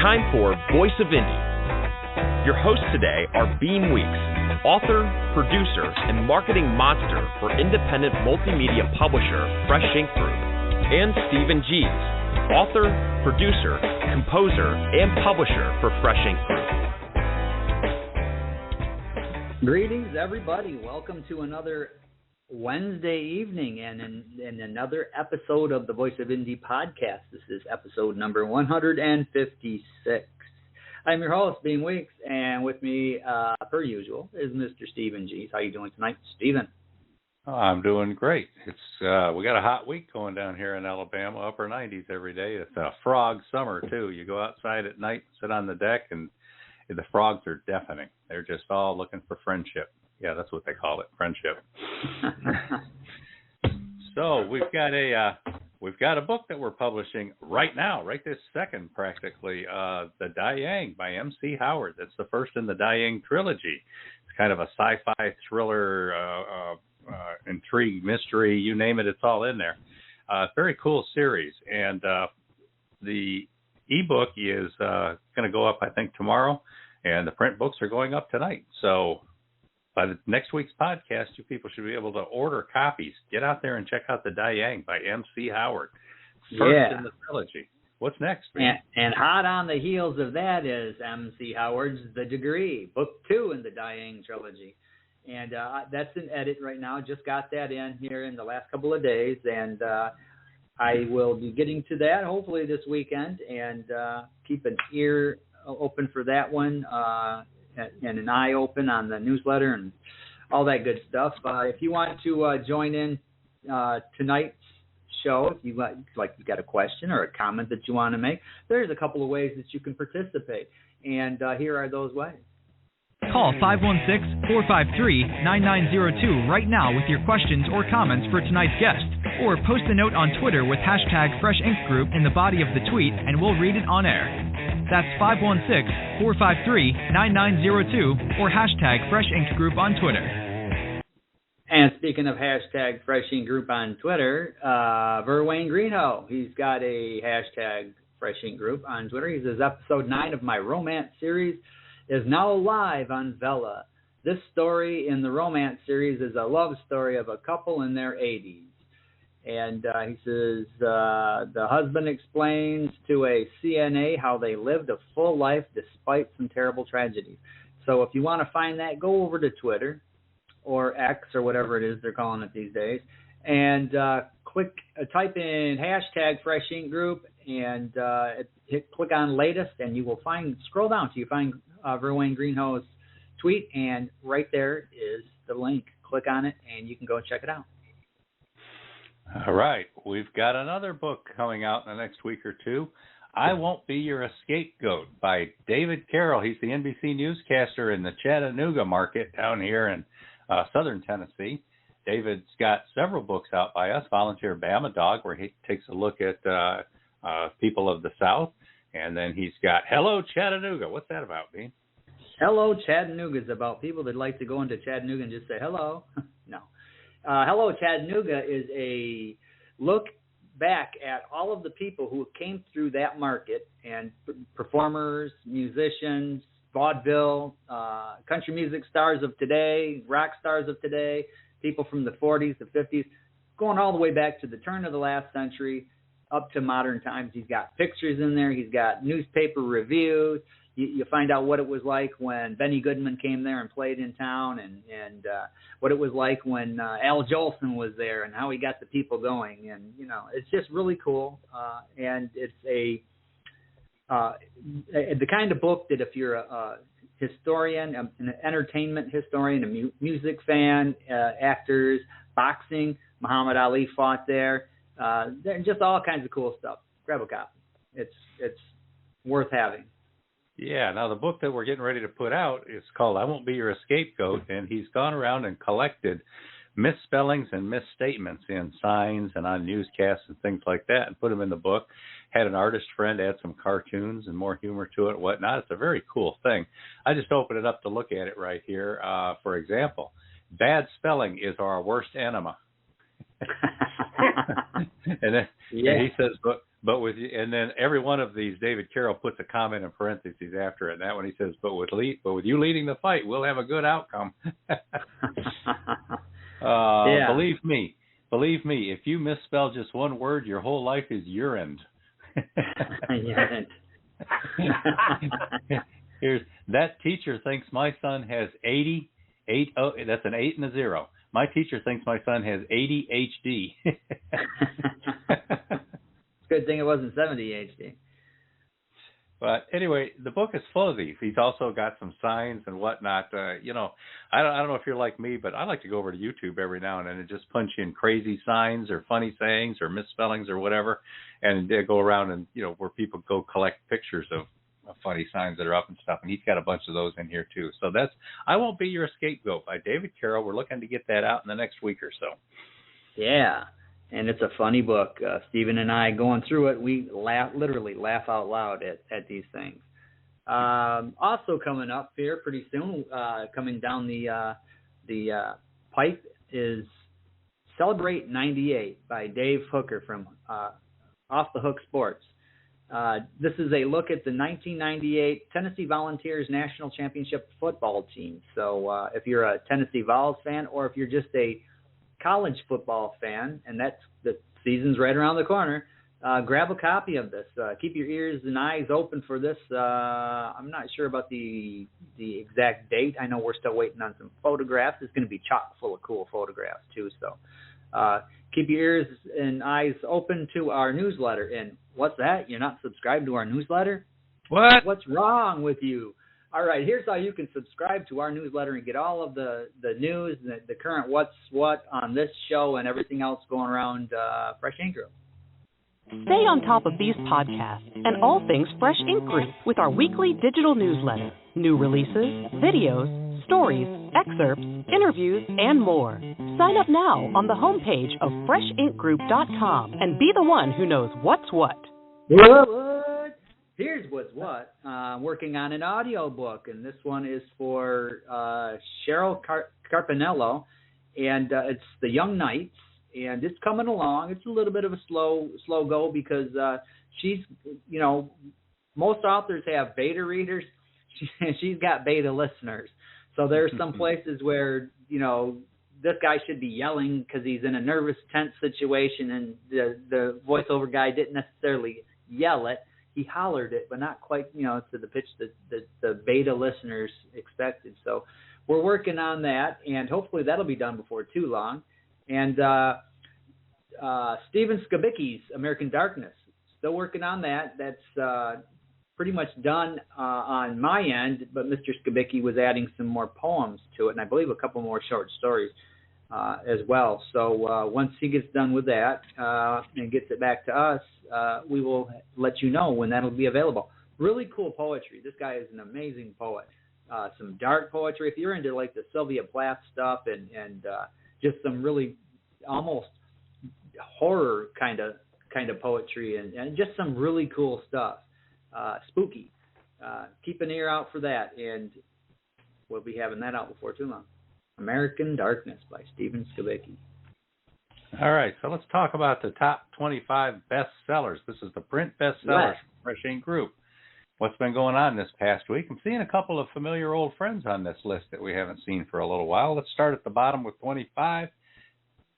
time for Voice of Indie. Your hosts today are Beem Weeks, author, producer, and marketing monster for independent multimedia publisher Fresh Ink Group, and Stephen Gies, author, producer, composer, and publisher for Fresh Ink Group. Greetings, everybody. Welcome to another Wednesday evening and another episode of the Voice of Indie podcast. This is episode number 156. I'm your host, Beem Weeks, and with me, per usual, is Mr. Stephen Gies. How are you doing tonight, Stephen? Oh, I'm doing great. It's we got a hot week going down here in Alabama, upper 90s every day. It's a frog summer, too. You go outside at night, sit on the deck, and the frogs are deafening. They're just all looking for friendship. Yeah, that's what they call it, friendship. So we've got a book that we're publishing right now, right this second, practically. The Dayang by M.C. Howard. That's the first in the Dayang trilogy. It's kind of a sci-fi thriller, intrigue, mystery, you name it, it's all in there. Very cool series, and the ebook is going to go up, I think, tomorrow, and the print books are going up tonight. So by the next week's podcast, you people should be able to order copies. Get out there and check out the Dayang by M.C. Howard. First in the trilogy. What's next? And hot on the heels of that is M.C. Howard's The Degree, book 2 in the Dayang trilogy. And that's in edit right now. Just got that in here in the last couple of days. And I will be getting to that hopefully this weekend and keep an ear open for that one. And an eye open on the newsletter and all that good stuff. If you want to join in tonight's show, if you you've got a question or a comment that you want to make, there's a couple of ways that you can participate. And here are those ways. Call 516-453-9902 right now with your questions or comments for tonight's guest. Or post a note on Twitter with hashtag Fresh Ink Group in the body of the tweet, and we'll read it on air. That's 516-453-9902 or hashtag Fresh Ink Group on Twitter. And speaking of hashtag Fresh Ink Group on Twitter, Verwayne Greenhow, he's got a hashtag Fresh Ink Group on Twitter. He says, episode 9 of my romance series is now live on Vella. This story in the romance series is a love story of a couple in their 80s. And he says, the husband explains to a CNA how they lived a full life despite some terrible tragedies. So if you want to find that, go over to Twitter or X or whatever it is they're calling it these days, and type in hashtag Fresh Ink Group and click on latest, and you will scroll down till you find Verwayne Greenhow's tweet, and right there is the link. Click on it, and you can go check it out. All right. We've got another book coming out in the next week or two. I Won't Be Your Scapegoat by David Carroll. He's the NBC newscaster in the Chattanooga market down here in southern Tennessee. David's got several books out by us, Volunteer Bama Dog, where he takes a look at people of the South. And then he's got Hello Chattanooga. What's that about, Bean? Hello Chattanooga is about people that like to go into Chattanooga and just say hello. No. Hello Chattanooga is a look back at all of the people who came through that market, and performers, musicians, vaudeville, country music stars of today, rock stars of today, people from the 40s, the 50s, going all the way back to the turn of the last century up to modern times. He's got pictures in there. He's got newspaper reviews. You find out what it was like when Benny Goodman came there and played in town, and what it was like when Al Jolson was there, and how he got the people going. And, it's just really cool. And it's the kind of book that if you're a historian, an entertainment historian, a music fan, actors, boxing, Muhammad Ali fought there, just all kinds of cool stuff. Grab a copy. It's worth having. Yeah, now the book that we're getting ready to put out is called I Won't Be Your Scapegoat, and he's gone around and collected misspellings and misstatements in signs and on newscasts and things like that and put them in the book. Had an artist friend add some cartoons and more humor to it and whatnot. It's a very cool thing. I just opened it up to look at it right here. For example, bad spelling is our worst enema. And he says, But and then every one of these, David Carroll puts a comment in parentheses after it. And that one he says, but with you leading the fight, we'll have a good outcome. Yeah. Believe me, if you misspell just one word, your whole life is urine. Urine. Here's that teacher thinks my son has 80. That's an 8 and a 0. My teacher thinks my son has ADHD. Good thing it wasn't 70 HD. But anyway, the book is full of these. He's also got some signs and whatnot. I don't know if you're like me, but I like to go over to YouTube every now and then and just punch in crazy signs or funny sayings or misspellings or whatever, and go around and where people go collect pictures of funny signs that are up and stuff. And he's got a bunch of those in here too. So that's I Won't Be Your Scapegoat by David Carroll. We're looking to get that out in the next week or so. Yeah. And it's a funny book. Stephen and I going through it, we literally laugh out loud at these things. Also coming up here pretty soon, coming down the pipe is Celebrate 98 by Dave Hooker from Off the Hook Sports. This is a look at the 1998 Tennessee Volunteers National Championship football team. So if you're a Tennessee Vols fan or if you're just a college football fan, and that's the season's right around the corner, grab a copy of this. Keep your ears and eyes open for this. I'm not sure about the exact date. I know we're still waiting on some photographs. It's going to be chock full of cool photographs too. So keep your ears and eyes open to our newsletter. And what's that? You're not subscribed to our newsletter? What? What's wrong with you? All right, here's how you can subscribe to our newsletter and get all of the news, the current what's what on this show and everything else going around Fresh Ink Group. Stay on top of these podcasts and all things Fresh Ink Group with our weekly digital newsletter. New releases, videos, stories, excerpts, interviews, and more. Sign up now on the homepage of FreshInkGroup.com and be the one who knows what's what. What? Here's what's what. Working on an audio book, and this one is for Cheryl Carpinello, and it's The Young Knights, and it's coming along. It's a little bit of a slow go because she's, most authors have beta readers. She's got beta listeners. So there's some places where, this guy should be yelling because he's in a nervous, tense situation, and the voiceover guy didn't necessarily yell it. He hollered it, but not quite, to the pitch that the beta listeners expected. So we're working on that, and hopefully that'll be done before too long. And Stephen Skibicki's American Darkness, still working on that. That's pretty much done on my end, but Mr. Skibicki was adding some more poems to it, and I believe a couple more short stories as well. So once he gets done with that and gets it back to us, we will let you know when that'll be available. Really cool poetry. This guy is an amazing poet. Some dark poetry. If you're into like the Sylvia Plath stuff and just some really almost horror kind of poetry and just some really cool stuff. Spooky. Keep an ear out for that, and we'll be having that out before too long. American Darkness by Stephen Skibicki. All right, so let's talk about the top 25 bestsellers. This is the print bestsellers from Fresh Ink Group. What's been going on this past week? I'm seeing a couple of familiar old friends on this list that we haven't seen for a little while. Let's start at the bottom with 25,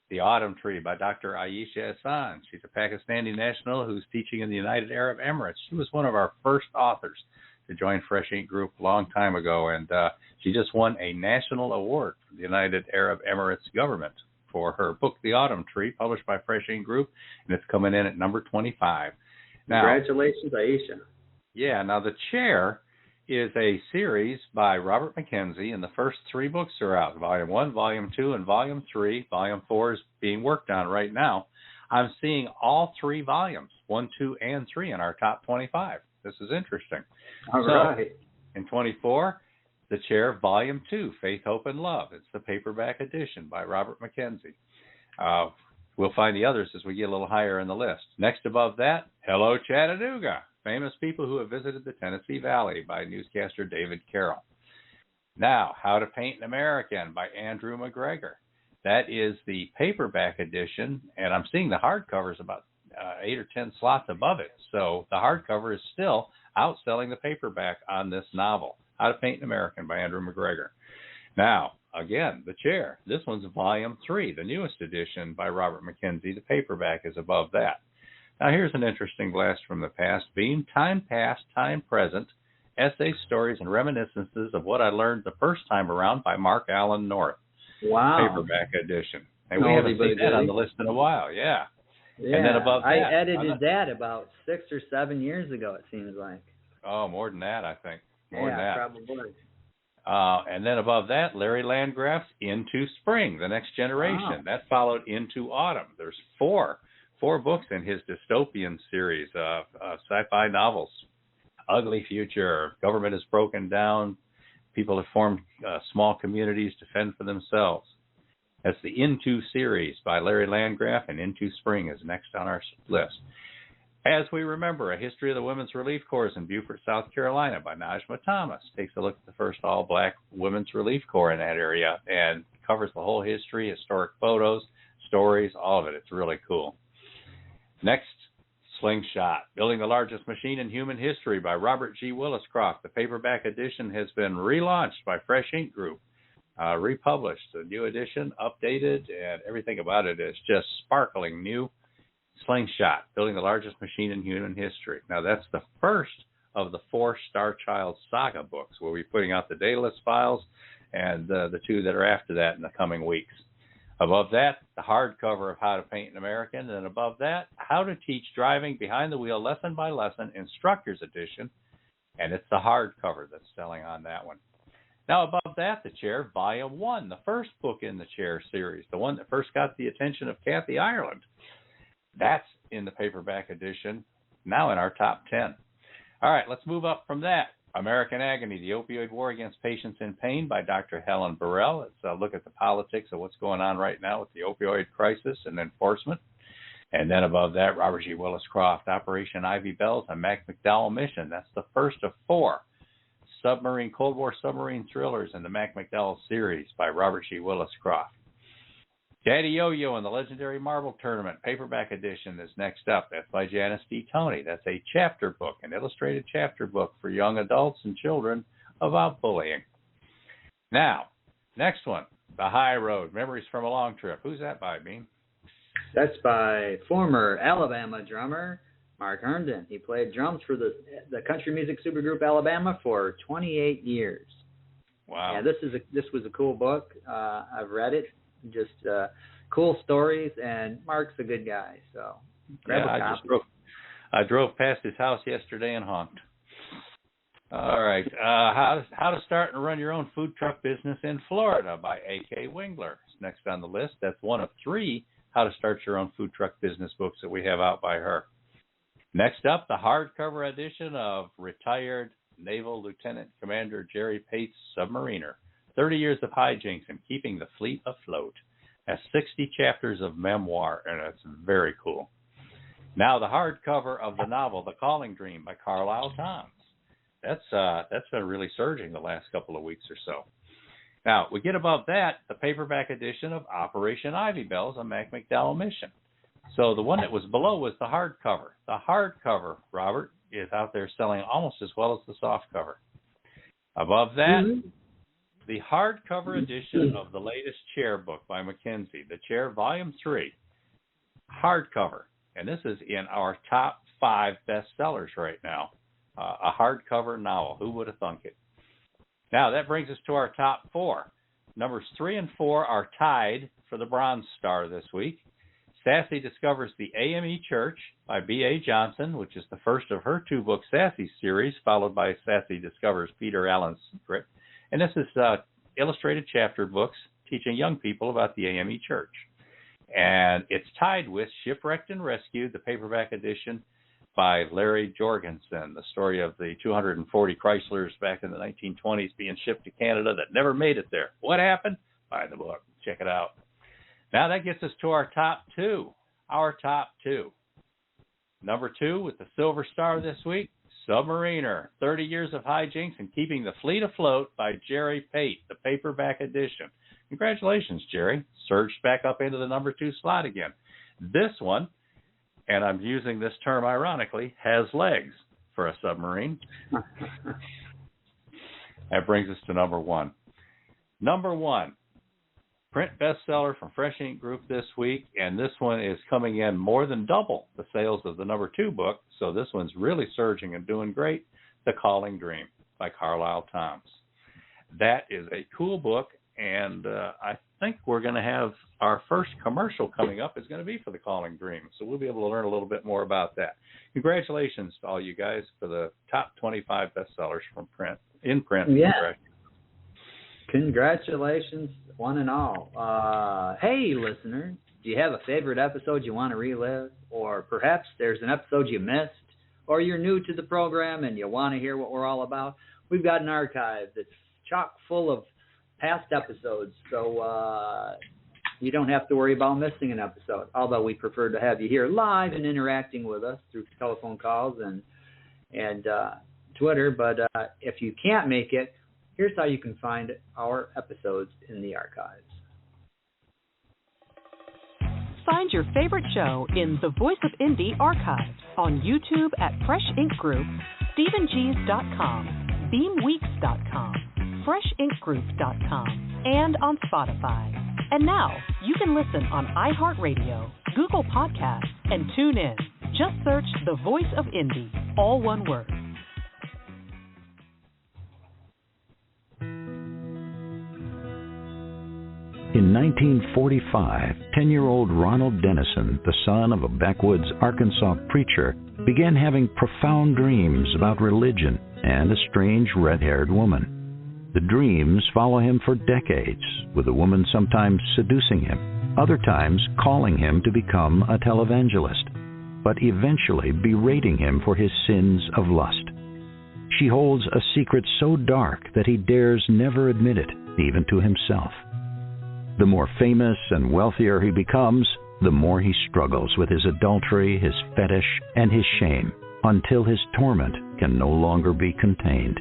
The Autumn Tree by Dr. Ayesha Hassan. She's a Pakistani national who's teaching in the United Arab Emirates. She was one of our first authors to join Fresh Ink Group a long time ago, and she just won a national award from the United Arab Emirates government for her book, The Autumn Tree, published by Fresh Ink Group, and it's coming in at number 25. Now, congratulations, Ayesha. Yeah, now The Chair is a series by Robert McKenzie, and the first 3 books are out, Volume 1, Volume 2, and Volume 3. Volume 4 is being worked on right now. I'm seeing all 3 volumes, 1, 2, and 3 in our top 25. This is interesting. All right. In 24, The Chair, Volume 2, Faith, Hope, and Love. It's the paperback edition by Robert McKenzie. We'll find the others as we get a little higher in the list. Next above that, Hello, Chattanooga, Famous People Who Have Visited the Tennessee Valley by newscaster David Carroll. Now, How to Paint an American by Andrew McGregor. That is the paperback edition, and I'm seeing the hardcovers about 8 or 10 slots above it. So the hardcover is still outselling the paperback on this novel, How to Paint an American by Andrew McGregor. Now, again, the chair. This one's volume 3, the newest edition by Robert McKenzie. The paperback is above that. Now, here's an interesting blast from the past. Beem, Time Past, Time Present, Essays, Stories, and Reminiscences of What I Learned the First Time Around by Mark Allen North. Wow. Paperback edition. And we haven't seen that on the list in a while, yeah. And then above that, I edited that about 6 or 7 years ago, it seems like. Oh, more than that, I think. More than that. Probably. And then above that, Larry Landgraf's Into Spring, The Next Generation. Wow. That followed Into Autumn. There's four books in his dystopian series of sci-fi novels. Ugly Future, Government is Broken Down, People have formed small communities to fend for themselves. That's the Into series by Larry Landgraf, and Into Spring is next on our list. As we remember, A History of the Women's Relief Corps in Beaufort, South Carolina by Najma Thomas takes a look at the first all-black Women's Relief Corps in that area and covers the whole history, historic photos, stories, all of it. It's really cool. Next, Slingshot, Building the Largest Machine in Human History by Robert G. Williscroft. The paperback edition has been relaunched by Fresh Ink Group, republished, a new edition, updated, and everything about it is just sparkling new. Slingshot, Building the Largest Machine in Human History. Now, that's the first of the 4 Star Child saga books. We'll be putting out the Daedalus Files and the 2 that are after that in the coming weeks. Above that, the hardcover of How to Paint an American, and above that, How to Teach Driving Behind the Wheel Lesson by Lesson, Instructor's Edition, and it's the hardcover that's selling on that one. Now, above that, the chair, Volume 1, the first book in the chair series, the one that first got the attention of Kathy Ireland. That's in the paperback edition, now in our top 10. All right, let's move up from that. American Agony, The Opioid War Against Patients in Pain by Dr. Helen Burrell. It's a look at the politics of what's going on right now with the opioid crisis and enforcement. And then above that, Robert G. Williscroft, Operation Ivy Bells, and Mac McDowell Mission. That's the first of 4 Cold War submarine thrillers in the Mac McDowell series by Robert G. Williscroft. Daddy Yo-Yo and the Legendary Marble Tournament, paperback edition, is next up. That's by Janice D. Toney. That's a chapter book, an illustrated chapter book for young adults and children about bullying. Now, next one, The High Road, Memories from a Long Trip. Who's that by, Beam? That's by former Alabama drummer Mark Herndon. He played drums for the country music supergroup Alabama for 28 years. Wow. Yeah, this was a cool book. I've read it. Just cool stories, and Mark's a good guy, so grab a copy. I drove past his house yesterday and honked. All right, how to start and run your own food truck business in Florida by A.K. Wingler. It's next on the list. That's one of 3 how to start your own food truck business books that we have out by her. Next up, the hardcover edition of retired Naval Lieutenant Commander Jerry Pate's Submariner. 30 Years of Hijinks and Keeping the Fleet Afloat. That's 60 chapters of memoir, and it's very cool. Now, the hardcover of the novel, The Calling Dream by Carlisle Thoms. That's been really surging the last couple of weeks or so. Now, we get above that, the paperback edition of Operation Ivy Bells, a Mac McDowell Mission. So the one that was below was the hardcover. The hardcover, Robert, is out there selling almost as well as the softcover. Above that, the hardcover edition of the latest Chair book by Mackenzie, The Chair, Volume 3, hardcover. And this is in our top 5 bestsellers right now, a hardcover novel. Who would have thunk it? Now, that brings us to our top 4. Numbers 3 and 4 are tied for the Bronze Star this week. Sassy Discovers the AME Church by B.A. Johnson, which is the first of her 2-book Sassy series, followed by Sassy Discovers Peter Allen's Secret. And this is illustrated chapter books teaching young people about the AME Church. And it's tied with Shipwrecked and Rescued, the paperback edition by Larry Jorgensen, the story of the 240 Chryslers back in the 1920s being shipped to Canada that never made it there. What happened? Buy the book. Check it out. Now that gets us to our top 2. Our top 2. Number 2 with the Silver Star this week, Submariner, 30 Years of Hijinks and Keeping the Fleet Afloat by Jerry Pate, the paperback edition. Congratulations, Jerry. Surged back up into the number 2 slot again. This one and I'm using this term ironically, has legs for a submarine. That brings us to number one. Number one, print bestseller from Fresh Ink Group this week, and this one is coming in more than double the sales of the number two book, so this one's really surging and doing great, The Calling Dream by Carlisle Thomas. That is a cool book, and I think we're going to have our first commercial coming up is going to be for The Calling Dream, so we'll be able to learn a little bit more about that. Congratulations to all you guys for the top 25 bestsellers from print, in print. Yeah. Congratulations, one and all. Hey, listener, do you have a favorite episode you want to relive? Or perhaps there's an episode you missed? Or you're new to the program and you want to hear what we're all about? We've got an archive that's chock full of past episodes, so you don't have to worry about missing an episode, although we prefer to have you here live and interacting with us through telephone calls and Twitter. But if you can't make it, here's how you can find our episodes in the archives. Find your favorite show in the Voice of Indie archives on YouTube at Fresh Ink Group, StephenGees.com, BeamWeeks.com, FreshInkGroup.com, and on Spotify. And now you can listen on iHeartRadio, Google Podcasts, and tune in. Just search The Voice of Indie, all one word. In 1945, 10-year-old Ronald Dennison, the son of a backwoods Arkansas preacher, began having profound dreams about religion and a strange red-haired woman. The dreams follow him for decades, with the woman sometimes seducing him, other times calling him to become a televangelist, but eventually berating him for his sins of lust. She holds a secret so dark that he dares never admit it, even to himself. The more famous and wealthier he becomes, the more he struggles with his adultery, his fetish, and his shame, until his torment can no longer be contained.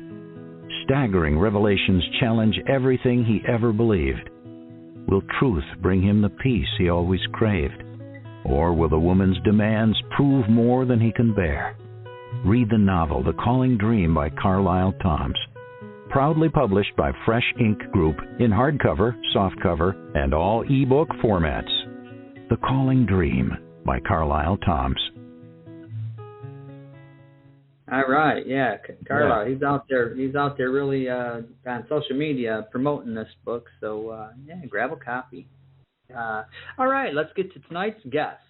Staggering revelations challenge everything he ever believed. Will truth bring him the peace he always craved? Or will the woman's demands prove more than he can bear? Read the novel The Calling Dream by Carlisle Thomas. Proudly published by Fresh Ink Group in hardcover, softcover, and all e-book formats. The Calling Dream by Carlisle Thomas. All right, yeah, Carlisle, he's out there really on social media promoting this book, so yeah, grab a copy. All right, let's get to tonight's guest.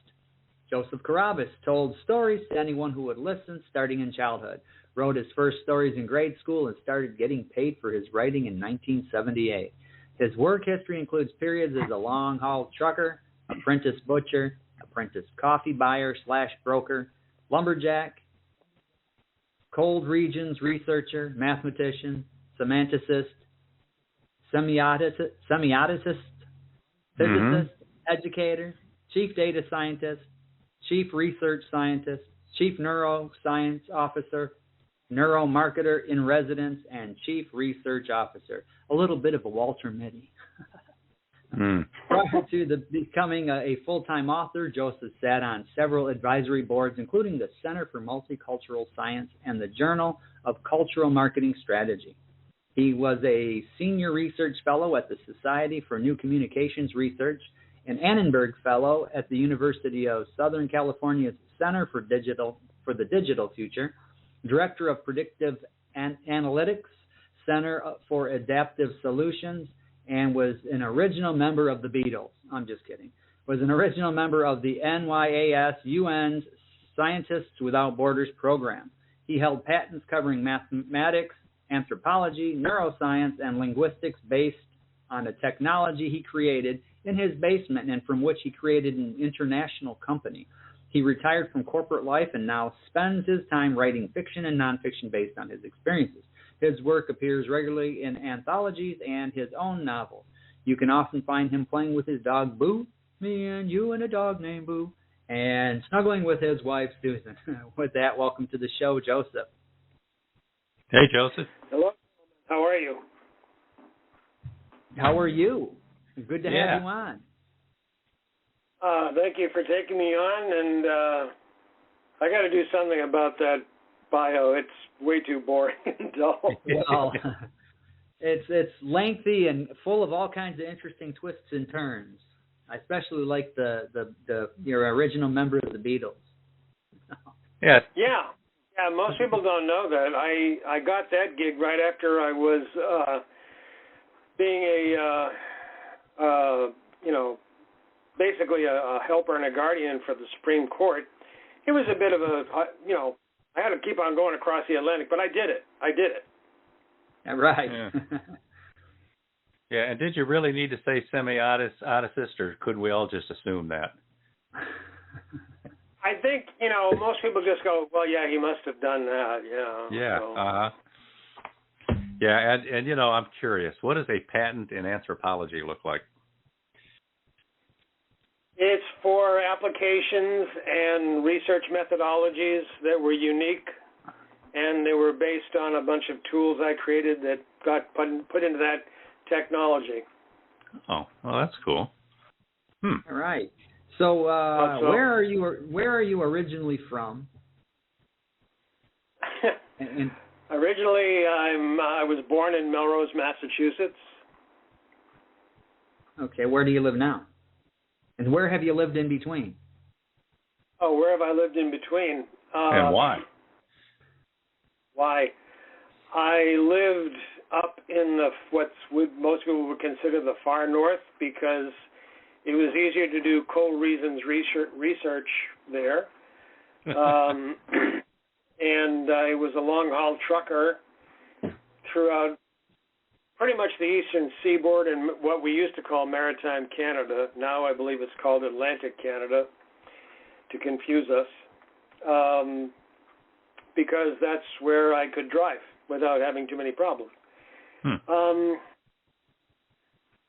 Joseph Carrabis told stories to anyone who would listen starting in childhood. Wrote his first stories in grade school and started getting paid for his writing in 1978. His work history includes periods as a long-haul trucker, apprentice butcher, apprentice coffee buyer / broker, lumberjack, cold regions researcher, mathematician, semanticist, semioticist, physicist, educator, chief data scientist, chief research scientist, chief neuroscience officer, neuromarketer in residence, and chief research officer. A little bit of a Walter Mitty. Prior to becoming a full-time author, Joseph sat on several advisory boards, including the Center for Multicultural Science and the Journal of Cultural Marketing Strategy. He was a senior research fellow at the Society for New Communications Research, an Annenberg Fellow at the University of Southern California's Center for the Digital Future, Director of Predictive Analytics, Center for Adaptive Solutions, and was an original member of the Beatles. I'm just kidding. Was an original member of the NYAS UN's Scientists Without Borders program. He held patents covering mathematics, anthropology, neuroscience, and linguistics based on a technology he created in his basement and from which he created an international company. He retired from corporate life and now spends his time writing fiction and nonfiction based on his experiences. His work appears regularly in anthologies and his own novels. You can often find him playing with his dog, Boo, me and you and a dog named Boo, and snuggling with his wife, Susan. With that, welcome to the show, Joseph. Hey, Joseph. Hello. How are you? How are you? Good to have you on. Thank you for taking me on, and I got to do something about that bio. It's way too boring and dull. Well, it's lengthy and full of all kinds of interesting twists and turns. I especially like your original member of the Beatles. Yes. Yeah. Most people don't know that. I got that gig right after I was being basically a helper and a guardian for the Supreme Court. It was a bit of I had to keep on going across the Atlantic, but I did it. Yeah, right. Yeah. Yeah, and did you really need to say semioticist, or could we all just assume that? I think, most people just go, well, yeah, he must have done that, Yeah, so. Yeah, and I'm curious, what does a patent in anthropology look like? It's for applications and research methodologies that were unique, and they were based on a bunch of tools I created that got put into that technology. Oh, well, that's cool. All right. So, where are you originally from? Originally, I was born in Melrose, Massachusetts. Okay, where do you live now? And where have you lived in between? Oh, where have I lived in between? And why? Why? I lived up in what most people would consider the far north because it was easier to do cold reasons research there. And I was a long-haul trucker throughout pretty much the eastern seaboard and what we used to call maritime Canada. Now I believe it's called Atlantic Canada, to confuse us, because that's where I could drive without having too many problems.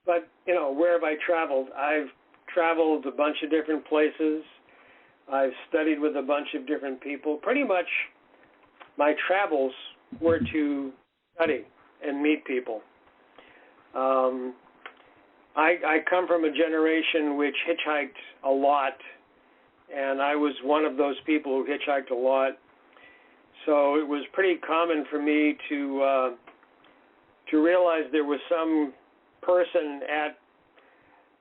But, where have I traveled? I've traveled a bunch of different places. I've studied with a bunch of different people. Pretty much my travels were to study and meet people. I come from a generation which hitchhiked a lot, and I was one of those people who hitchhiked a lot. So it was pretty common for me to realize there was some person at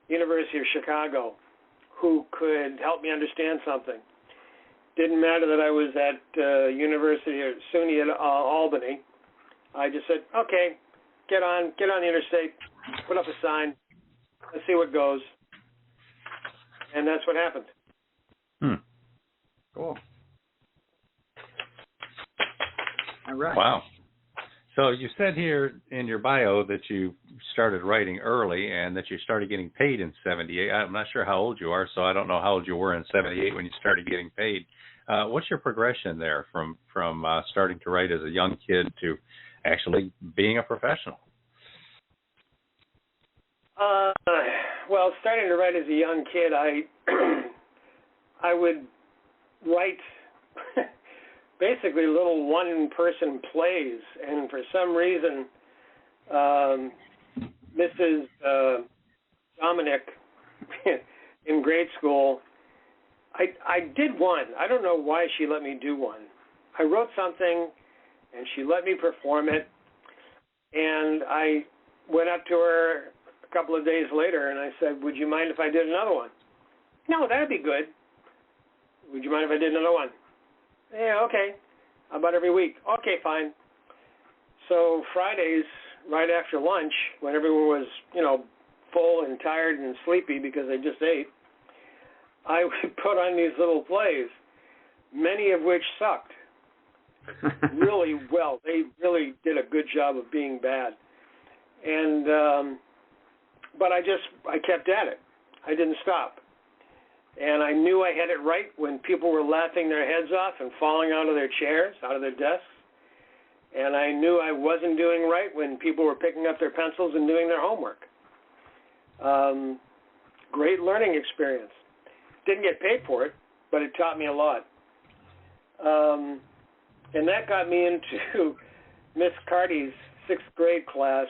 University of Chicago who could help me understand something. Didn't matter that I was at University of SUNY at Albany. I just said, okay, get on the interstate, put up a sign, let's see what goes. And that's what happened. Cool. All right. Wow. So you said here in your bio that you started writing early and that you started getting paid in 78. I'm not sure how old you are, so I don't know how old you were in 78 when you started getting paid. What's your progression there from starting to write as a young kid to actually being a professional? Well, starting to write as a young kid, I would write basically little one-person plays, and for some reason, Mrs. Dominic in grade school, I did one. I don't know why she let me do one. I wrote something, and she let me perform it, and I went up to her a couple of days later, and I said, would you mind if I did another one? No, that'd be good. Would you mind if I did another one? Yeah, okay. How about every week? Okay, fine. So Fridays, right after lunch, when everyone was, full and tired and sleepy because they just ate, I would put on these little plays, many of which sucked really well. They really did a good job of being bad. And but I kept at it. I didn't stop. And I knew I had it right when people were laughing their heads off and falling out of their chairs, out of their desks. And I knew I wasn't doing right when people were picking up their pencils and doing their homework. Great learning experience. Didn't get paid for it, but it taught me a lot. And that got me into Miss Carty's 6th grade class.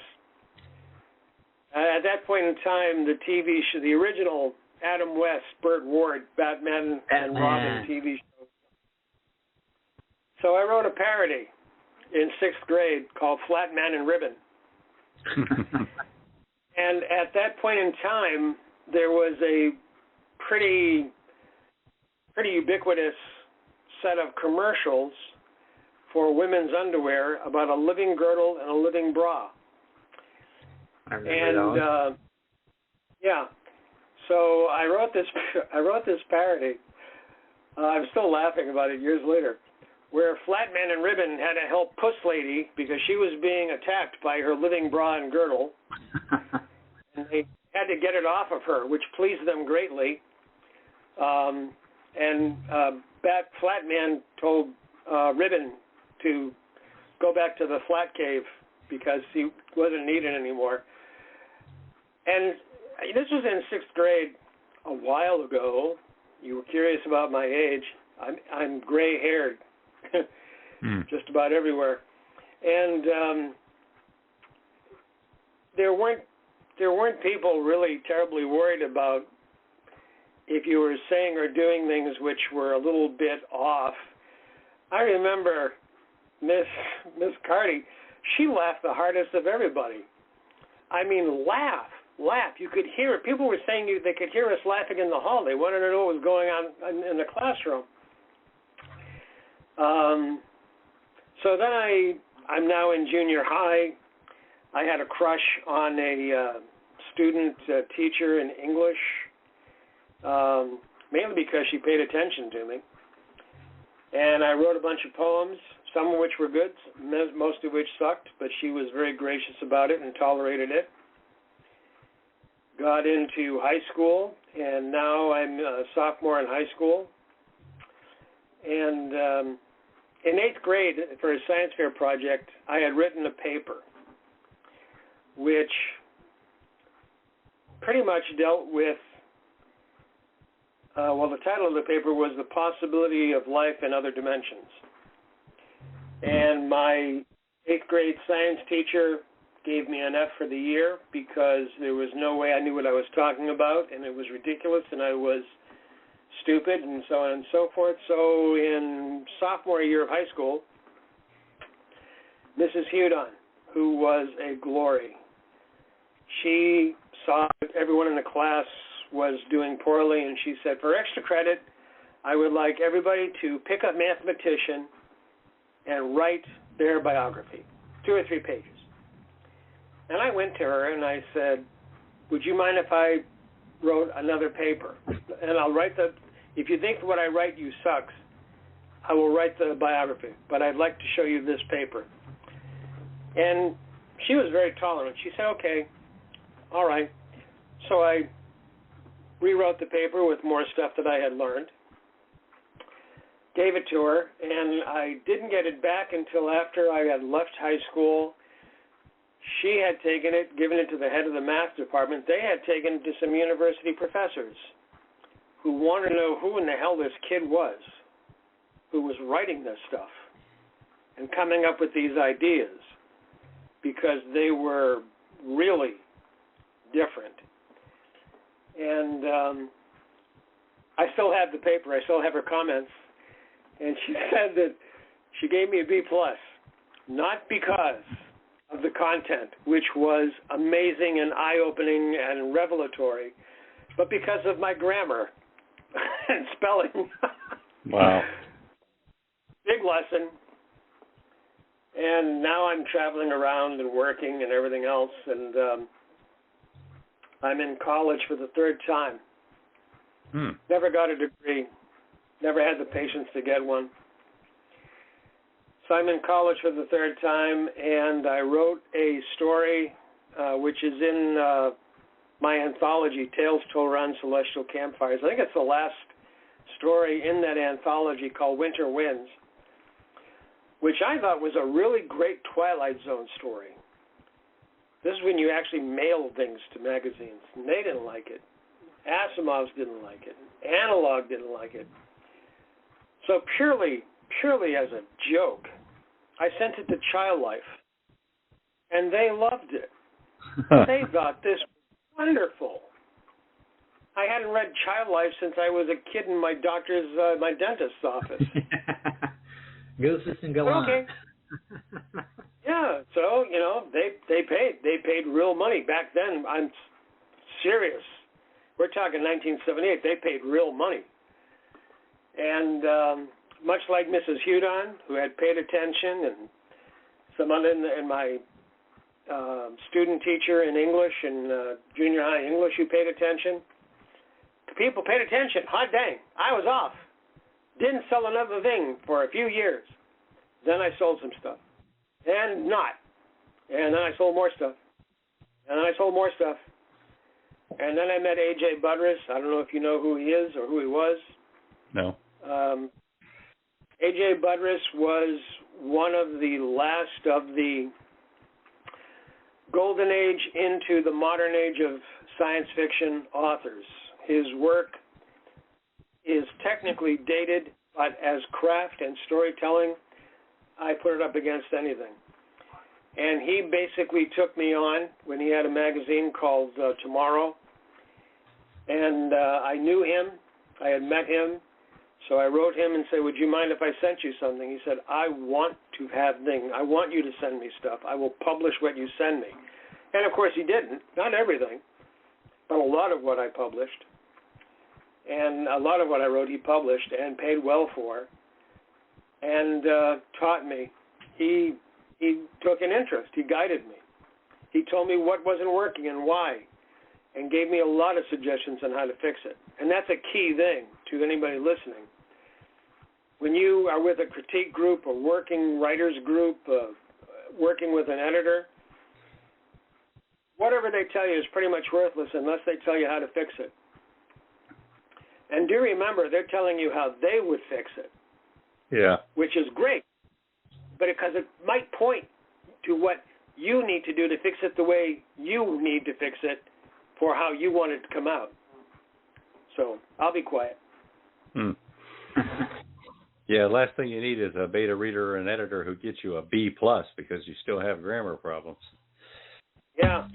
At that point in time, the TV show, the original Adam West, Burt Ward, Batman and Robin TV show So I wrote a parody in 6th grade called Flat Man and Ribbon. And at that point in time, there was a pretty ubiquitous set of commercials for women's underwear about a living girdle and a living bra. I remember those. Yeah. So I wrote this parody. I'm still laughing about it years later, where Flat Man and Ribbon had to help Puss Lady because she was being attacked by her living bra and girdle. And they had to get it off of her, which pleased them greatly. Flat Man told Ribbon to go back to the flat cave because he wasn't needed anymore. And this was in 6th grade a while ago. You were curious about my age. I'm gray-haired, just about everywhere. And there weren't people really terribly worried about if you were saying or doing things which were a little bit off. I remember Miss Carty, she laughed the hardest of everybody. I mean, laugh. You could hear it. People were saying they could hear us laughing in the hall. They wanted to know what was going on in the classroom. So then I'm now in junior high. I had a crush on a student teacher in English, mainly because she paid attention to me. And I wrote a bunch of poems, some of which were good, most of which sucked, but she was very gracious about it and tolerated it. Got into high school, and now I'm a sophomore in high school. And in 8th grade, for a science fair project, I had written a paper which pretty much dealt with, the title of the paper was The Possibility of Life in Other Dimensions. And my 8th grade science teacher gave me an F for the year because there was no way I knew what I was talking about, and it was ridiculous, and I was stupid, and so on and so forth. So in sophomore year of high school, Mrs. Hudon, who was a glory, she saw that everyone in the class was doing poorly, and she said, for extra credit, I would like everybody to pick a mathematician and write their biography, 2 or 3 pages. And I went to her and I said, would you mind if I wrote another paper? And I'll write if you think what I write you sucks, I will write the biography, but I'd like to show you this paper. And she was very tolerant. She said, okay, all right. So I rewrote the paper with more stuff that I had learned, gave it to her, and I didn't get it back until after I had left high school. She had taken it, given it to the head of the math department. They had taken it to some university professors who wanted to know who in the hell this kid was who was writing this stuff and coming up with these ideas, because they were really different. And I still have the paper. I still have her comments. And she said that she gave me a B+, not because of the content, which was amazing and eye-opening and revelatory, but because of my grammar and spelling. Wow. Big lesson. And now I'm traveling around and working and everything else, and I'm in college for the 3rd time. Never got a degree. Never had the patience to get one. So I'm in college for the 3rd time, and I wrote a story which is in my anthology, Tales Told Around Celestial Campfires. I think it's the last story in that anthology, called Winter Winds, which I thought was a really great Twilight Zone story. This is when you actually mailed things to magazines, and they didn't like it. Asimov's didn't like it. Analog didn't like it. So purely as a joke, I sent it to Child Life, and they loved it. They thought this was wonderful. I hadn't read Child Life since I was a kid in my dentist's office. Gooses and gallant. Okay. Yeah, so, they paid real money. Back then, I'm serious. We're talking 1978. They paid real money. And much like Mrs. Hudon, who had paid attention, and some other in my student teacher in English and junior high English who paid attention, people paid attention. Hot dang, I was off. Didn't sell another thing for a few years. Then I sold some stuff. And not. And then I sold more stuff. And then I sold more stuff. And then I met A.J. Buttress. I don't know if you know who he is or who he was. No. A.J. Buttress was one of the last of the golden age into the modern age of science fiction authors. His work is technically dated, but as craft and storytelling, I put it up against anything. And he basically took me on when he had a magazine called Tomorrow. And I knew him. I had met him. So I wrote him and said, would you mind if I sent you something? He said, I want to have things. I want you to send me stuff. I will publish what you send me. And, of course, he didn't. Not everything, but a lot of what I published. And a lot of what I wrote he published and paid well for and taught me. He took an interest. He guided me. He told me what wasn't working and why and gave me a lot of suggestions on how to fix it. And that's a key thing to anybody listening. When you are with a critique group, a working writers group, working with an editor, whatever they tell you is pretty much worthless unless they tell you how to fix it. And do remember, they're telling you how they would fix it. Yeah. Which is great, but because it might point to what you need to do to fix it the way you need to fix it for how you want it to come out. So I'll be quiet. Yeah, last thing you need is a beta reader or an editor who gets you a B+ because you still have grammar problems. Yeah.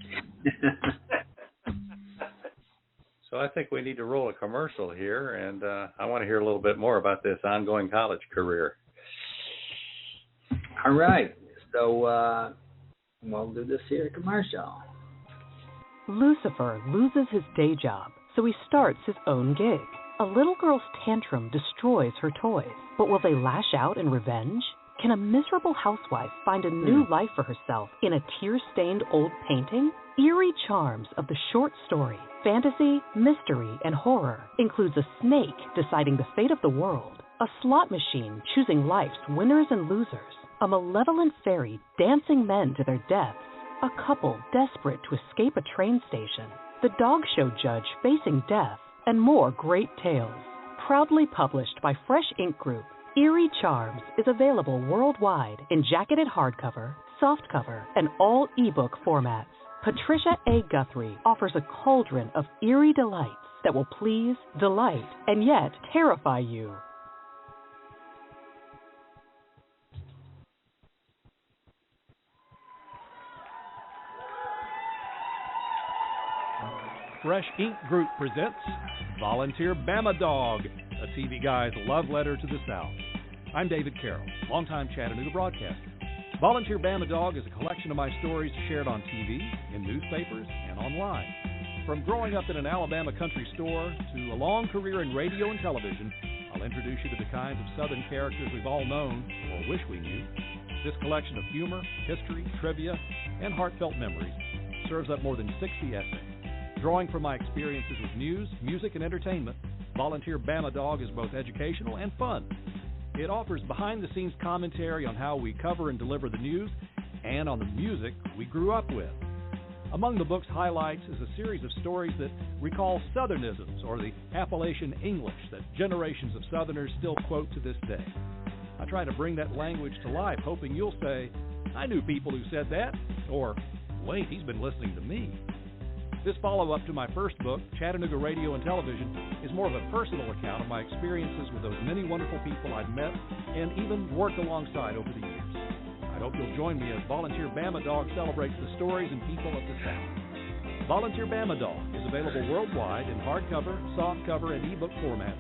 So I think we need to roll a commercial here, and I want to hear a little bit more about this ongoing college career. All right. So we'll do this here commercial. Lucifer loses his day job, so he starts his own gig. A little girl's tantrum destroys her toys, but will they lash out in revenge? Can a miserable housewife find a new life for herself in a tear-stained old painting? Eerie charms of the short story, fantasy, mystery, and horror includes a snake deciding the fate of the world, a slot machine choosing life's winners and losers, a malevolent fairy dancing men to their deaths, a couple desperate to escape a train station, the dog show judge facing death, and more great tales. Proudly published by Fresh Ink Group, Eerie Charms is available worldwide in jacketed hardcover, softcover, and all ebook formats. Patricia A. Guthrie offers a cauldron of eerie delights that will please, delight, and yet terrify you. Fresh Ink Group presents Volunteer Bama Dog, a TV guy's love letter to the South. I'm David Carroll, longtime Chattanooga broadcaster. Volunteer Bama Dog is a collection of my stories shared on TV, in newspapers, and online. From growing up in an Alabama country store to a long career in radio and television, I'll introduce you to the kinds of Southern characters we've all known or wish we knew. This collection of humor, history, trivia, and heartfelt memories serves up more than 60 essays. Drawing from my experiences with news, music, and entertainment, Volunteer Bama Dog is both educational and fun. It offers behind-the-scenes commentary on how we cover and deliver the news and on the music we grew up with. Among the book's highlights is a series of stories that recall Southernisms or the Appalachian English that generations of Southerners still quote to this day. I try to bring that language to life, hoping you'll say, I knew people who said that, or, wait, he's been listening to me. This follow-up to my first book, Chattanooga Radio and Television, is more of a personal account of my experiences with those many wonderful people I've met and even worked alongside over the years. I hope you'll join me as Volunteer Bama Dog celebrates the stories and people of the South. Volunteer Bama Dog is available worldwide in hardcover, softcover, and ebook formats,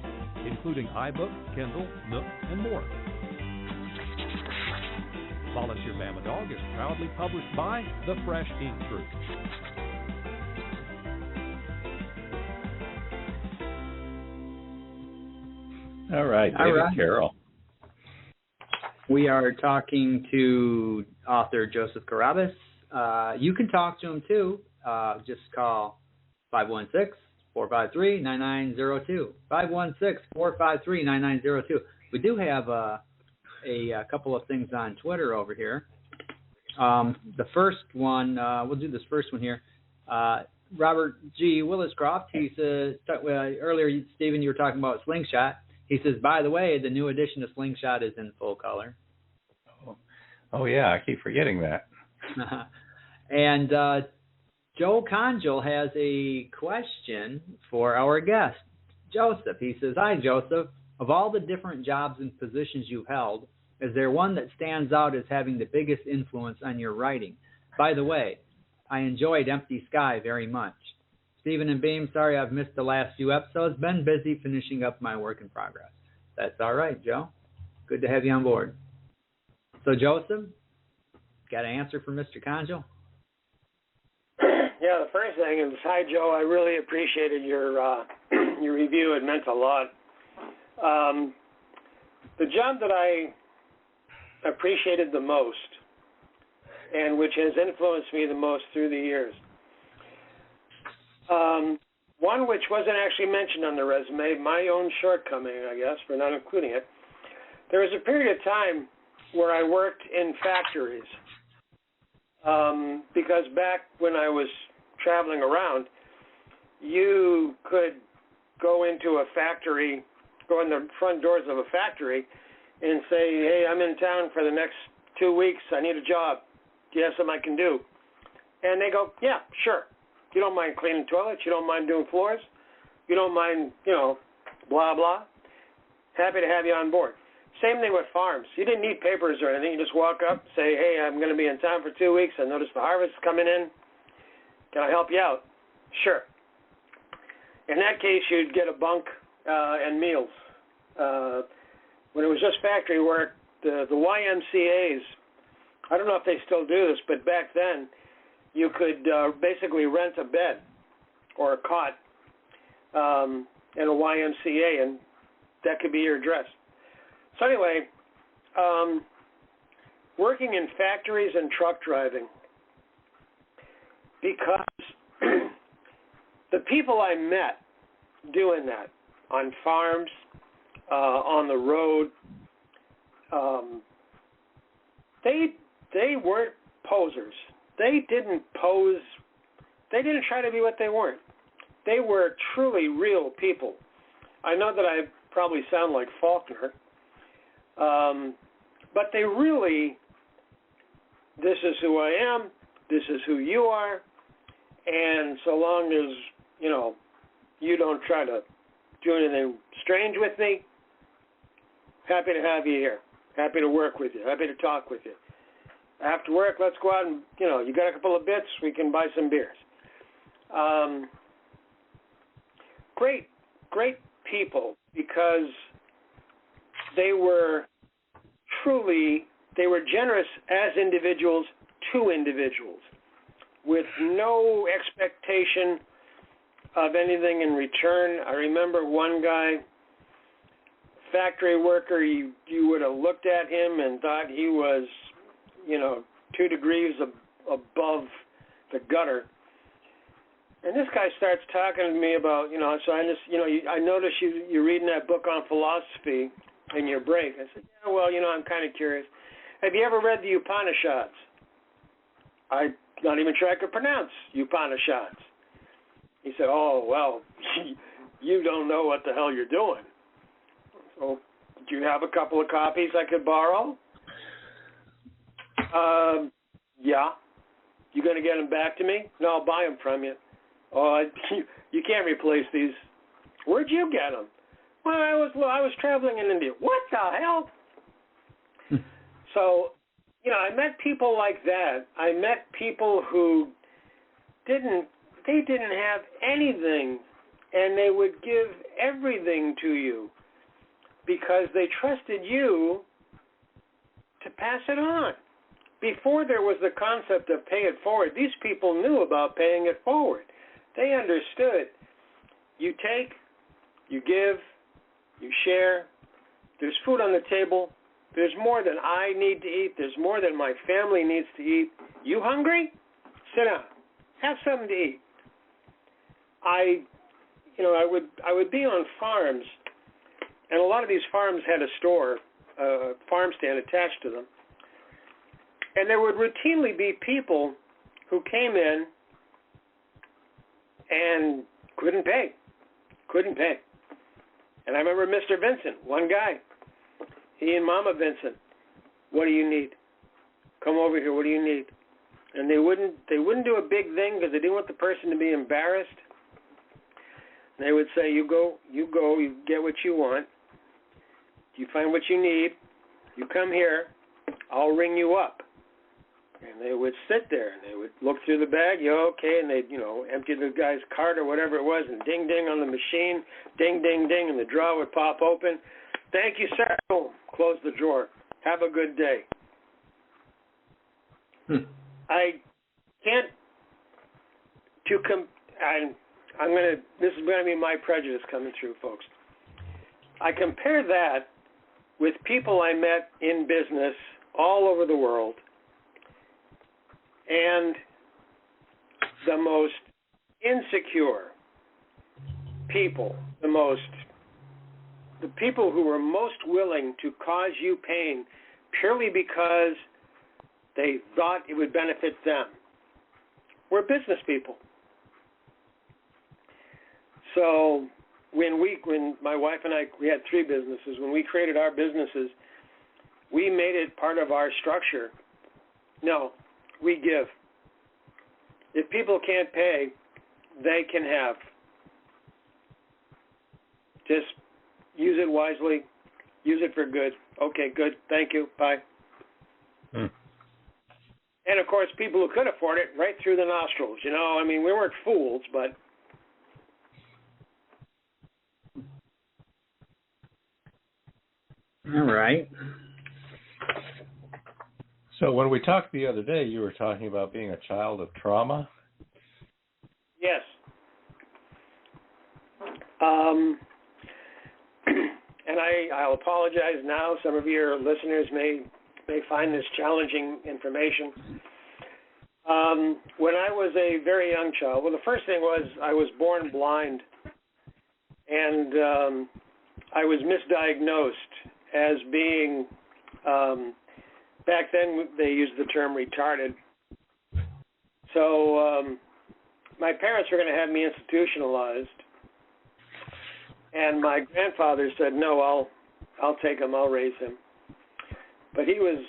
including iBook, Kindle, Nook, and more. Volunteer Bama Dog is proudly published by the Fresh Ink Group. All right, David Carroll. We are talking to author Joseph Carrabis. You can talk to him too. Just call 516-453-9902. 516-453-9902. We do have a couple of things on Twitter over here. The first one, we'll do this first one here. Robert G. Williscroft, he says, earlier, Stephen, you were talking about Slingshot. He says, by the way, the new edition of Slingshot is in full color. Oh yeah, I keep forgetting that. And Joe Conjal has a question for our guest, Joseph. He says, hi, Joseph. Of all the different jobs and positions you've held, is there one that stands out as having the biggest influence on your writing? By the way, I enjoyed Empty Sky very much. Stephen and Beem, sorry I've missed the last few episodes. Been busy finishing up my work in progress. That's all right, Joe. Good to have you on board. So, Joseph, got an answer for Mr. Conjal? Yeah, the first thing is, hi, Joe. I really appreciated your review. It meant a lot. The job that I appreciated the most, and which has influenced me the most through the years, one which wasn't actually mentioned on the resume, my own shortcoming, I guess, for not including it. There was a period of time where I worked in factories, because back when I was traveling around, you could go into a factory, go in the front doors of a factory and say, hey, I'm in town for the next 2 weeks. I need a job. Do you have something I can do? And they go, yeah, sure. You don't mind cleaning toilets. You don't mind doing floors. You don't mind, blah, blah. Happy to have you on board. Same thing with farms. You didn't need papers or anything. You just walk up, say, hey, I'm going to be in town for 2 weeks. I noticed the harvest is coming in. Can I help you out? Sure. In that case, you'd get a bunk and meals. When it was just factory work, the YMCAs, I don't know if they still do this, but back then, you could basically rent a bed or a cot in a YMCA, and that could be your address. So anyway, working in factories and truck driving, because the people I met doing that on farms, on the road, they weren't posers. They didn't pose. They didn't try to be what they weren't. They were truly real people. I know that I probably sound like Faulkner, but they really, this is who I am, this is who you are, and so long as, you don't try to do anything strange with me, happy to have you here, happy to work with you, happy to talk with you. After work, let's go out and, you got a couple of bits, we can buy some beers. Great people, because they were generous as individuals to individuals with no expectation of anything in return. I remember one guy, factory worker, you would have looked at him and thought he was, 2 degrees above the gutter. And this guy starts talking to me about, so I just, I noticed you're reading that book on philosophy in your break. I said, yeah, well, I'm kind of curious. Have you ever read the Upanishads? I'm not even sure I could pronounce Upanishads. He said, oh, well, you don't know what the hell you're doing. So, do you have a couple of copies I could borrow? Yeah. You going to get them back to me? No, I'll buy them from you. Oh, you can't replace these. Where'd you get them? Well, I was traveling in India. What the hell? So, I met people like that. I met people who didn't have anything, and they would give everything to you because they trusted you to pass it on. before there was the concept of pay it forward, these people knew about paying it forward. They understood. You take, you give, you share. There's food on the table. There's more than I need to eat. There's more than my family needs to eat. You hungry? Sit down. Have something to eat. I would be on farms, and a lot of these farms had a store, a farm stand attached to them. And there would routinely be people who came in and couldn't pay. And I remember Mr. Vincent, one guy, he and Mama Vincent, what do you need? Come over here, what do you need? And they wouldn't do a big thing because they didn't want the person to be embarrassed. They would say, you go, you get what you want. You find what you need. You come here, I'll ring you up. And they would sit there, and they would look through the bag, okay, and they'd, empty the guy's cart or whatever it was, and ding, ding on the machine, ding, ding, ding, and the drawer would pop open. Thank you, sir. Boom, close the drawer. Have a good day. I can't, this is going to be my prejudice coming through, folks. I compare that with people I met in business all over the world, and the most insecure people, the people who were most willing to cause you pain purely because they thought it would benefit them, were business people. So when my wife and I, we had 3 businesses. When we created our businesses, we made it part of our structure. No, we give. If people can't pay, they can have. Just use it wisely. Use it for good. Okay, good. Thank you. Bye. And, of course, people who could afford it, right through the nostrils. We weren't fools, but... All right. So when we talked the other day, you were talking about being a child of trauma? Yes. And I'll apologize now. Some of your listeners may find this challenging information. When I was a very young child, the first thing was I was born blind, and I was misdiagnosed as being, back then they used the term retarded. So my parents were going to have me institutionalized, and my grandfather said, no, I'll take him, I'll raise him. But he was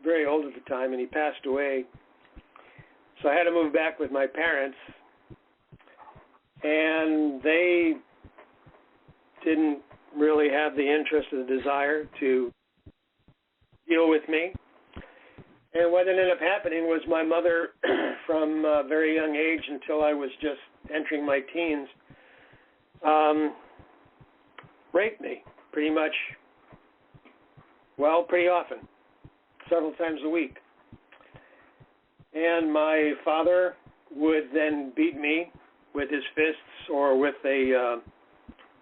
very old at the time, and he passed away. So I had to move back with my parents, and they didn't really have the interest or the desire to deal with me. And what ended up happening was my mother, from a very young age until I was just entering my teens, raped me pretty much, pretty often, several times a week. And my father would then beat me with his fists or with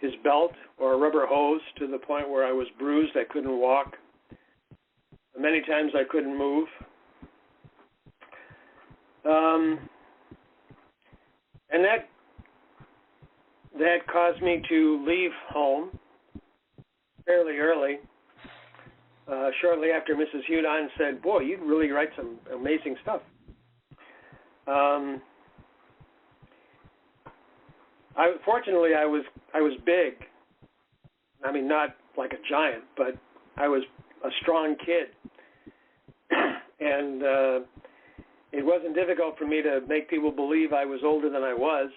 his belt or a rubber hose to the point where I was bruised. I couldn't walk. Many times I couldn't move. And that caused me to leave home fairly early. Shortly after Mrs. Hudon said, boy, you really write some amazing stuff. Fortunately, I was big. I mean, not like a giant, but I was a strong kid. And it wasn't difficult for me to make people believe I was older than I was.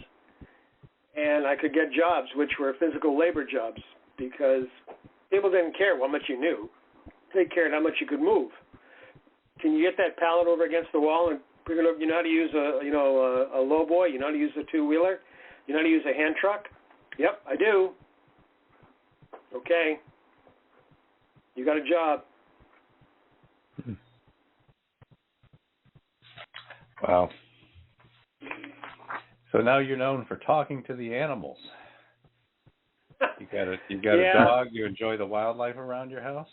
And I could get jobs, which were physical labor jobs, because people didn't care how much you knew. They cared how much you could move. Can you get that pallet over against the wall and pick it up? You know how to use a low boy? You know how to use a two-wheeler? You know how to use a hand truck? Yep, I do. Okay. You got a job. Wow. So now you're known for talking to the animals. You got a dog. You enjoy the wildlife around your house?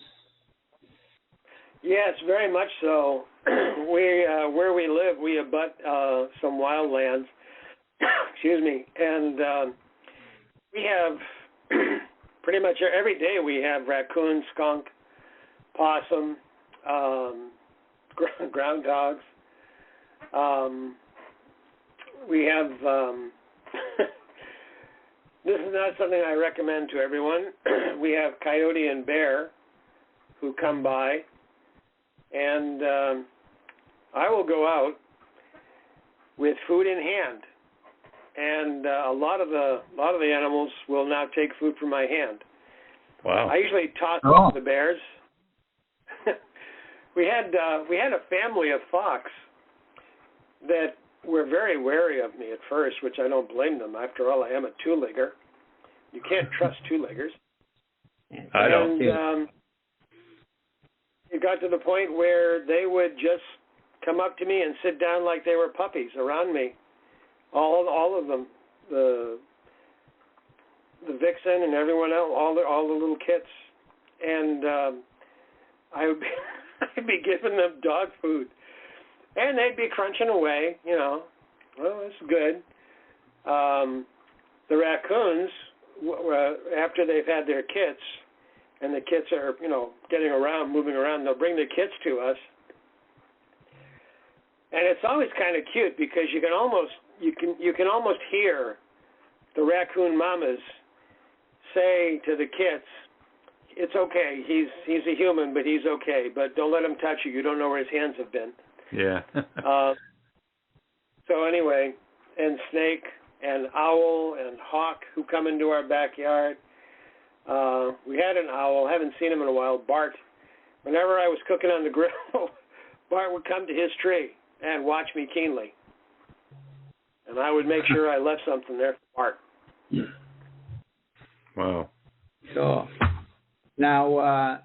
Yes, very much so. Where we live, we abut some wildlands. Excuse me, and we have pretty much every day we have raccoon, skunk, possum, groundhogs. We have. This is not something I recommend to everyone. We have coyote and bear who come by, and I will go out with food in hand, and a lot of the animals will now take food from my hand. Wow! I usually toss the bears. We had a family of fox that were very wary of me at first, which I don't blame them. After all, I am a two-legger. You can't trust two-leggers. I don't. And it got to the point where they would just come up to me and sit down like they were puppies around me. All of them, the vixen and everyone else, all the little kits, and I would I'd be giving them dog food. And they'd be crunching away, well, it's good. The raccoons, after they've had their kits, and the kits are, getting around, moving around, they'll bring the kits to us. And it's always kind of cute because you can almost hear the raccoon mamas say to the kits, "It's okay. He's a human, but he's okay. But don't let him touch you. You don't know where his hands have been." Yeah. So anyway, and snake and owl and hawk who come into our backyard. We had an owl. Haven't seen him in a while. Bart. Whenever I was cooking on the grill, Bart would come to his tree and watch me keenly. And I would make sure I left something there for Bart. Wow. Cool. Now,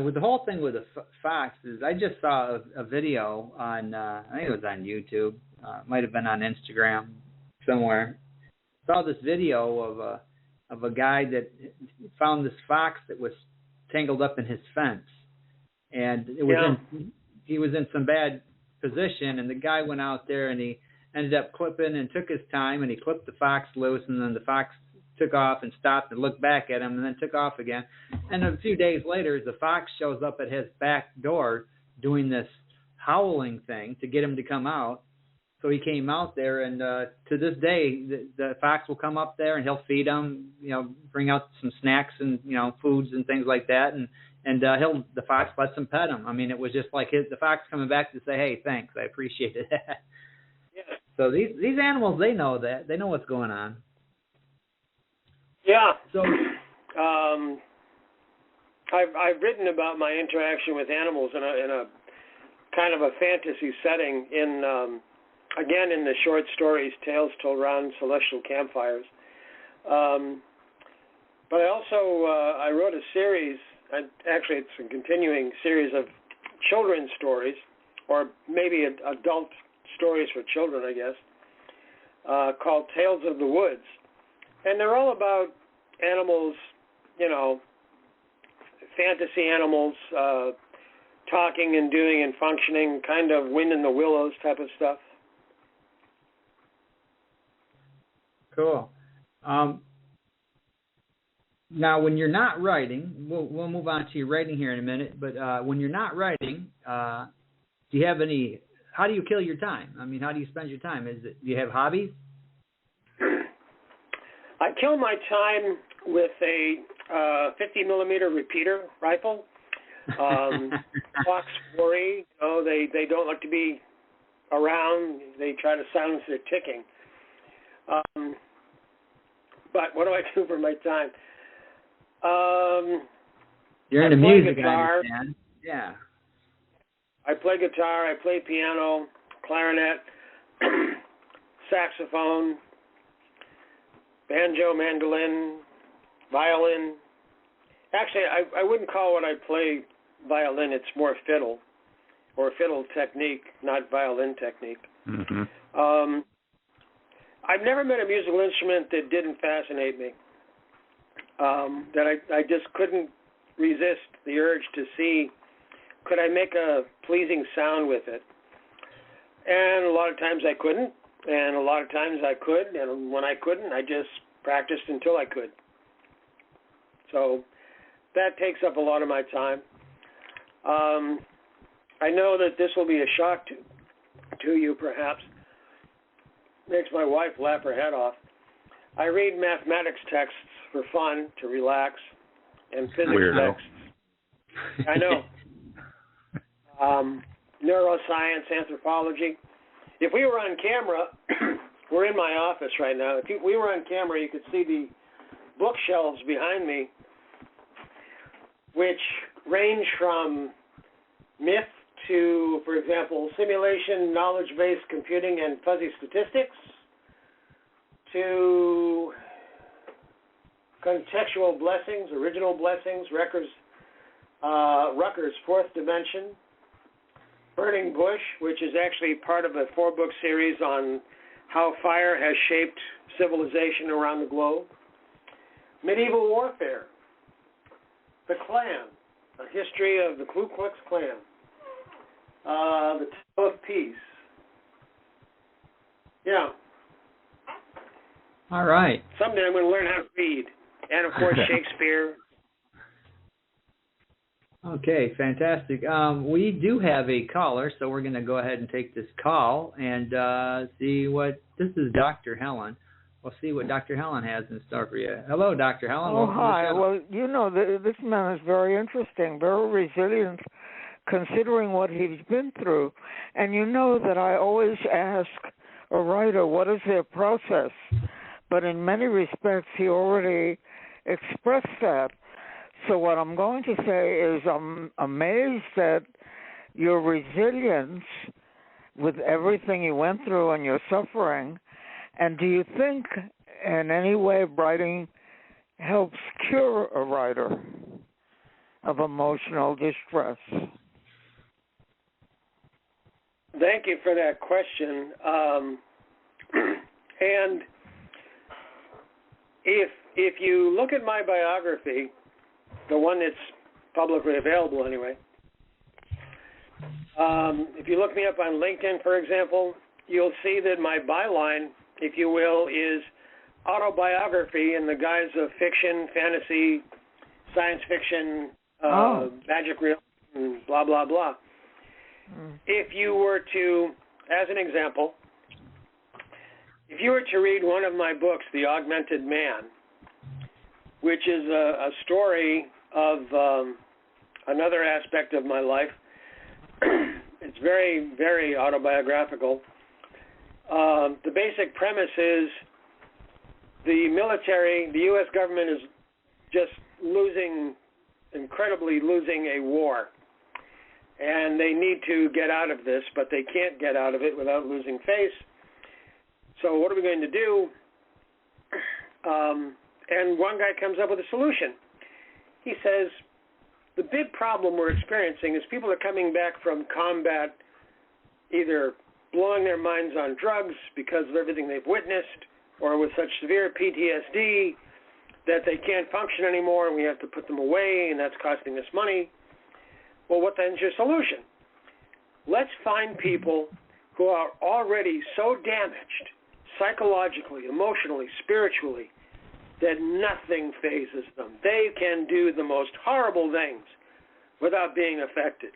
with the whole thing with the fox is I just saw a video on, I think it was on YouTube, might have been on Instagram somewhere. Saw this video of a guy that found this fox that was tangled up in his fence, and it was he was in some bad position, and the guy went out there and he ended up clipping and took his time, and he clipped the fox loose, and then the fox took off and stopped and looked back at him and then took off again. And a few days later, the fox shows up at his back door doing this howling thing to get him to come out. So he came out there, and to this day, the fox will come up there and he'll feed him, bring out some snacks and, foods and things like that. And the fox lets him pet him. I mean, it was just like the fox coming back to say, "Hey, thanks. I appreciated that." Yeah. So these animals, they know that. They know what's going on. Yeah. So, I've written about my interaction with animals in a kind of a fantasy setting in the short stories Tales Told Round Celestial Campfires. But I also I wrote a series. Actually, it's a continuing series of children's stories, or maybe adult stories for children, I guess, called Tales of the Woods. And they're all about animals, fantasy animals, talking and doing and functioning, kind of wind in the willows type of stuff. Cool. Now, when you're not writing, we'll move on to your writing here in a minute, but when you're not writing, do you have how do you kill your time? I mean, how do you spend your time? Do you have hobbies? I kill my time with a 50 millimeter repeater rifle. Fox worry, they don't like to be around. They try to silence their ticking. But what do I do for my time? You're into music, I understand. Yeah. I play guitar. I play piano, clarinet, saxophone, banjo, mandolin, violin. Actually, I wouldn't call what I play violin. It's more fiddle. or fiddle technique, not violin technique. Mm-hmm. I've never met a musical instrument that didn't fascinate me, that I just couldn't resist the urge to see, could I make a pleasing sound with it? And a lot of times I couldn't, and a lot of times I could, and when I couldn't, I just practiced until I could. So that takes up a lot of my time. I know that this will be a shock to you, perhaps. Makes my wife laugh her head off. I read mathematics texts for fun, to relax, and physics Weirdo. texts. I know. Neuroscience, anthropology. If we were on camera, we're in my office right now. If we were on camera, you could see the bookshelves behind me, which range from myth to, for example, simulation, knowledge-based computing, and fuzzy statistics, to contextual blessings, original blessings, Rucker's Fourth Dimension, Burning Bush, which is actually part of a 4-book series on how fire has shaped civilization around the globe, medieval warfare, the Klan, a history of the Ku Klux Klan, the Tale of Peace. Yeah. All right. Someday I'm going to learn how to read. And, of course, Shakespeare. Okay, fantastic. We do have a caller, so we're going to go ahead and take this call and see what... This is Dr. Helen. We'll see what Dr. Helen has in store for you. Hello, Dr. Helen. Oh, hi. Well, you know, this man is very interesting, very resilient, considering what he's been through. And you know that I always ask a writer, what is their process? But in many respects, he already expressed that. So what I'm going to say is I'm amazed at your resilience with everything you went through and your suffering. And do you think in any way writing helps cure a writer of emotional distress? Thank you for that question. And if you look at my biography, the one that's publicly available anyway, if you look me up on LinkedIn, for example, you'll see that my byline, if you will, is autobiography in the guise of fiction, fantasy, science fiction, magic realism, blah, blah, blah. If you were to, as an example, if you were to read one of my books, The Augmented Man, which is a story of another aspect of my life, it's very, very autobiographical. The basic premise is the military, the U.S. government is just incredibly losing a war. And they need to get out of this, but they can't get out of it without losing face. So what are we going to do? And one guy comes up with a solution. He says, the big problem we're experiencing is people are coming back from combat either blowing their minds on drugs because of everything they've witnessed, or with such severe PTSD that they can't function anymore and we have to put them away and that's costing us money. Well, what then's your solution? Let's find people who are already so damaged psychologically, emotionally, spiritually, that nothing phases them. They can do the most horrible things without being affected.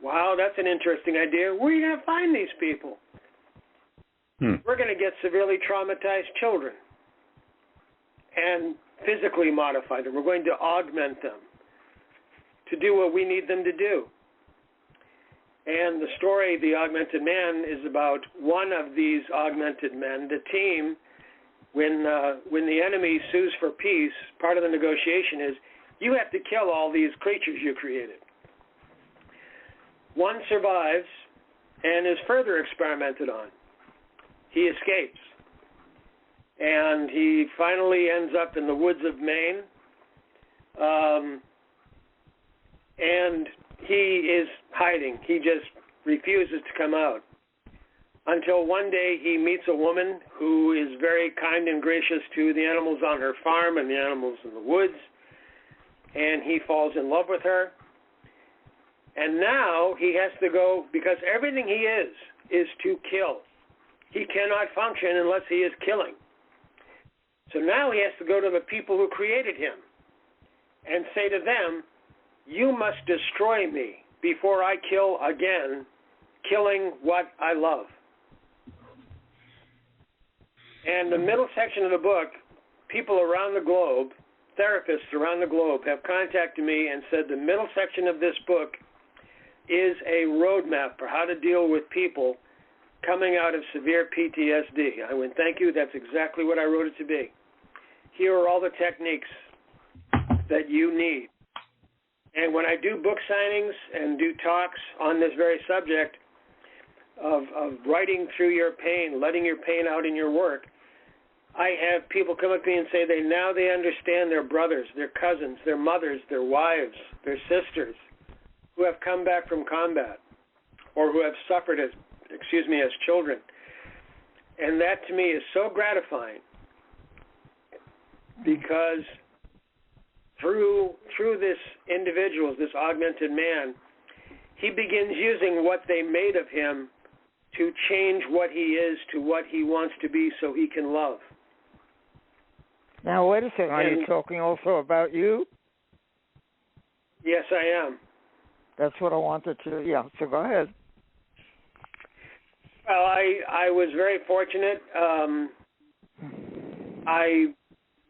Wow, that's an interesting idea. Where are you going to find these people? We're going to get severely traumatized children and physically modify them. We're going to augment them to do what we need them to do. And the story, The Augmented Man, is about one of these augmented men, the team. When the enemy sues for peace, part of the negotiation is you have to kill all these creatures you created. One survives and is further experimented on. He escapes. And he finally ends up in the woods of Maine. And he is hiding. He just refuses to come out. Until one day he meets a woman who is very kind and gracious to the animals on her farm and the animals in the woods, and he falls in love with her. And now he has to go, because everything he is to kill. He cannot function unless he is killing. So now he has to go to the people who created him and say to them, you must destroy me before I kill again, killing what I love. And the middle section of the book, people around the globe, therapists around the globe have contacted me and said the middle section of this book is a roadmap for how to deal with people coming out of severe PTSD. I went, thank you, that's exactly what I wrote it to be. Here are all the techniques that you need. And when I do book signings and do talks on this very subject of writing through your pain, letting your pain out in your work, I have people come up to me and say they understand their brothers, their cousins, their mothers, their wives, their sisters who have come back from combat or who have suffered as children. And that to me is so gratifying because through this individual, this augmented man, he begins using what they made of him to change what he is to what he wants to be so he can love. Now, wait a second. Are you talking also about you? Yes, I am. That's what I wanted to, yeah, so go ahead. Well, I was very fortunate. I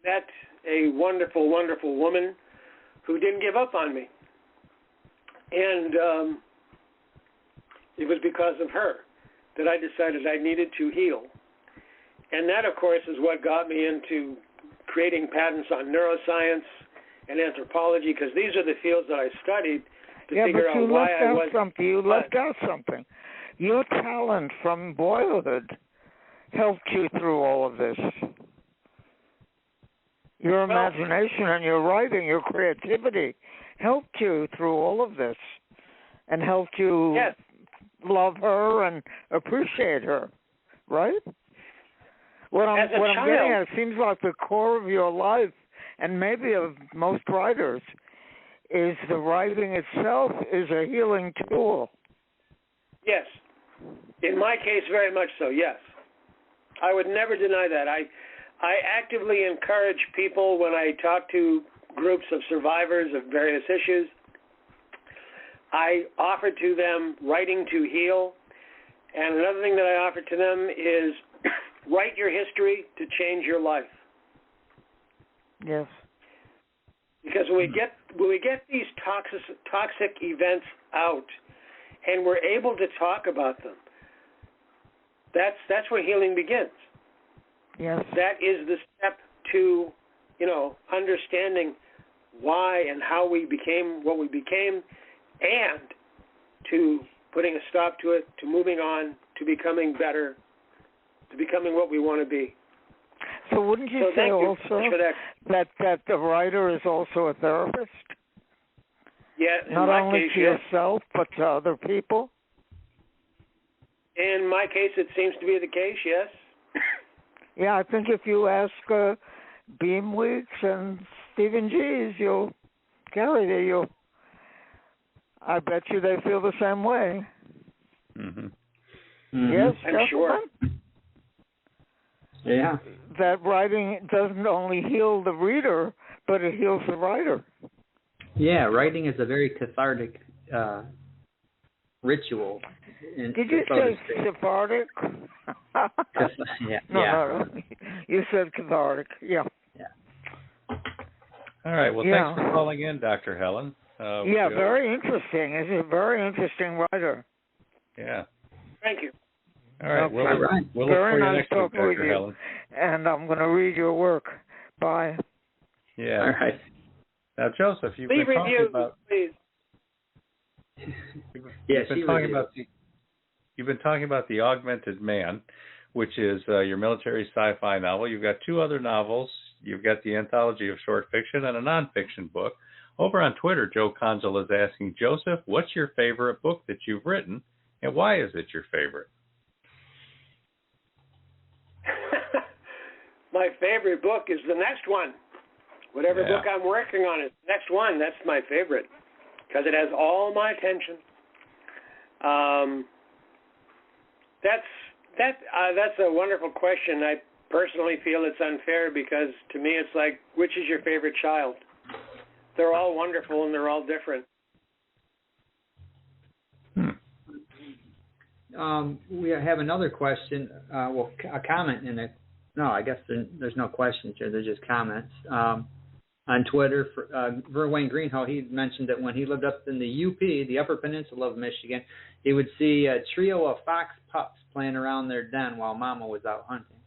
met a wonderful, wonderful woman who didn't give up on me. And it was because of her that I decided I needed to heal. And that, of course, is what got me into creating patents on neuroscience and anthropology, because these are the fields that I studied to figure out why I was. You left out something. Your talent from boyhood helped you through all of this. Your imagination and your writing, your creativity helped you through all of this and helped you love her and appreciate her, right? What I'm getting at, it seems like the core of your life, and maybe of most writers, is the writing itself is a healing tool. Yes. In my case, very much so, yes. I would never deny that. I actively encourage people when I talk to groups of survivors of various issues. I offer to them writing to heal. And another thing that I offer to them is write your history to change your life. Yes. Because when we get these toxic events out and we're able to talk about them, that's where healing begins. Yes. That is the step to, understanding why and how we became what we became, and to putting a stop to it, to moving on, to becoming better, to becoming what we want to be. So wouldn't you say also that the writer is also a therapist? Yeah, not only to yourself, but to other people? In my case, it seems to be the case, yes. Yeah, I think if you ask Beem Weeks and Stephen G's, I bet you they feel the same way. Mm-hmm. Yes, I'm sure. Yeah. That writing doesn't only heal the reader, but it heals the writer. Yeah, writing is a very cathartic ritual. Did you say cathartic? Yeah. No. You said cathartic. Yeah. All right. Well, thanks for calling in, Dr. Helen. Very interesting. He's a very interesting writer. Yeah. Thank you. All right. Okay. We'll very look for you nice next talking week, with Dr. you. Helen. And I'm going to read your work. Bye. Yeah. All right. Now, Joseph, you've been talking about. You've been talking about The Augmented Man, which is your military sci-fi novel. You've got two other novels. you've got the anthology of short fiction and a nonfiction book. Over on Twitter, Joe Consul is asking, Joseph, what's your favorite book that you've written, and why is it your favorite? My favorite book is the next one. Whatever book I'm working on is the next one. That's my favorite because it has all my attention. That's a wonderful question. I personally feel it's unfair because to me it's like, which is your favorite child? They're all wonderful and they're all different. We have another question, a comment in it. No, I guess there's no questions here. There's just comments. On Twitter, Wayne Greenhow, he mentioned that when he lived up in the UP, the Upper Peninsula of Michigan, he would see a trio of fox pups playing around their den while Mama was out hunting.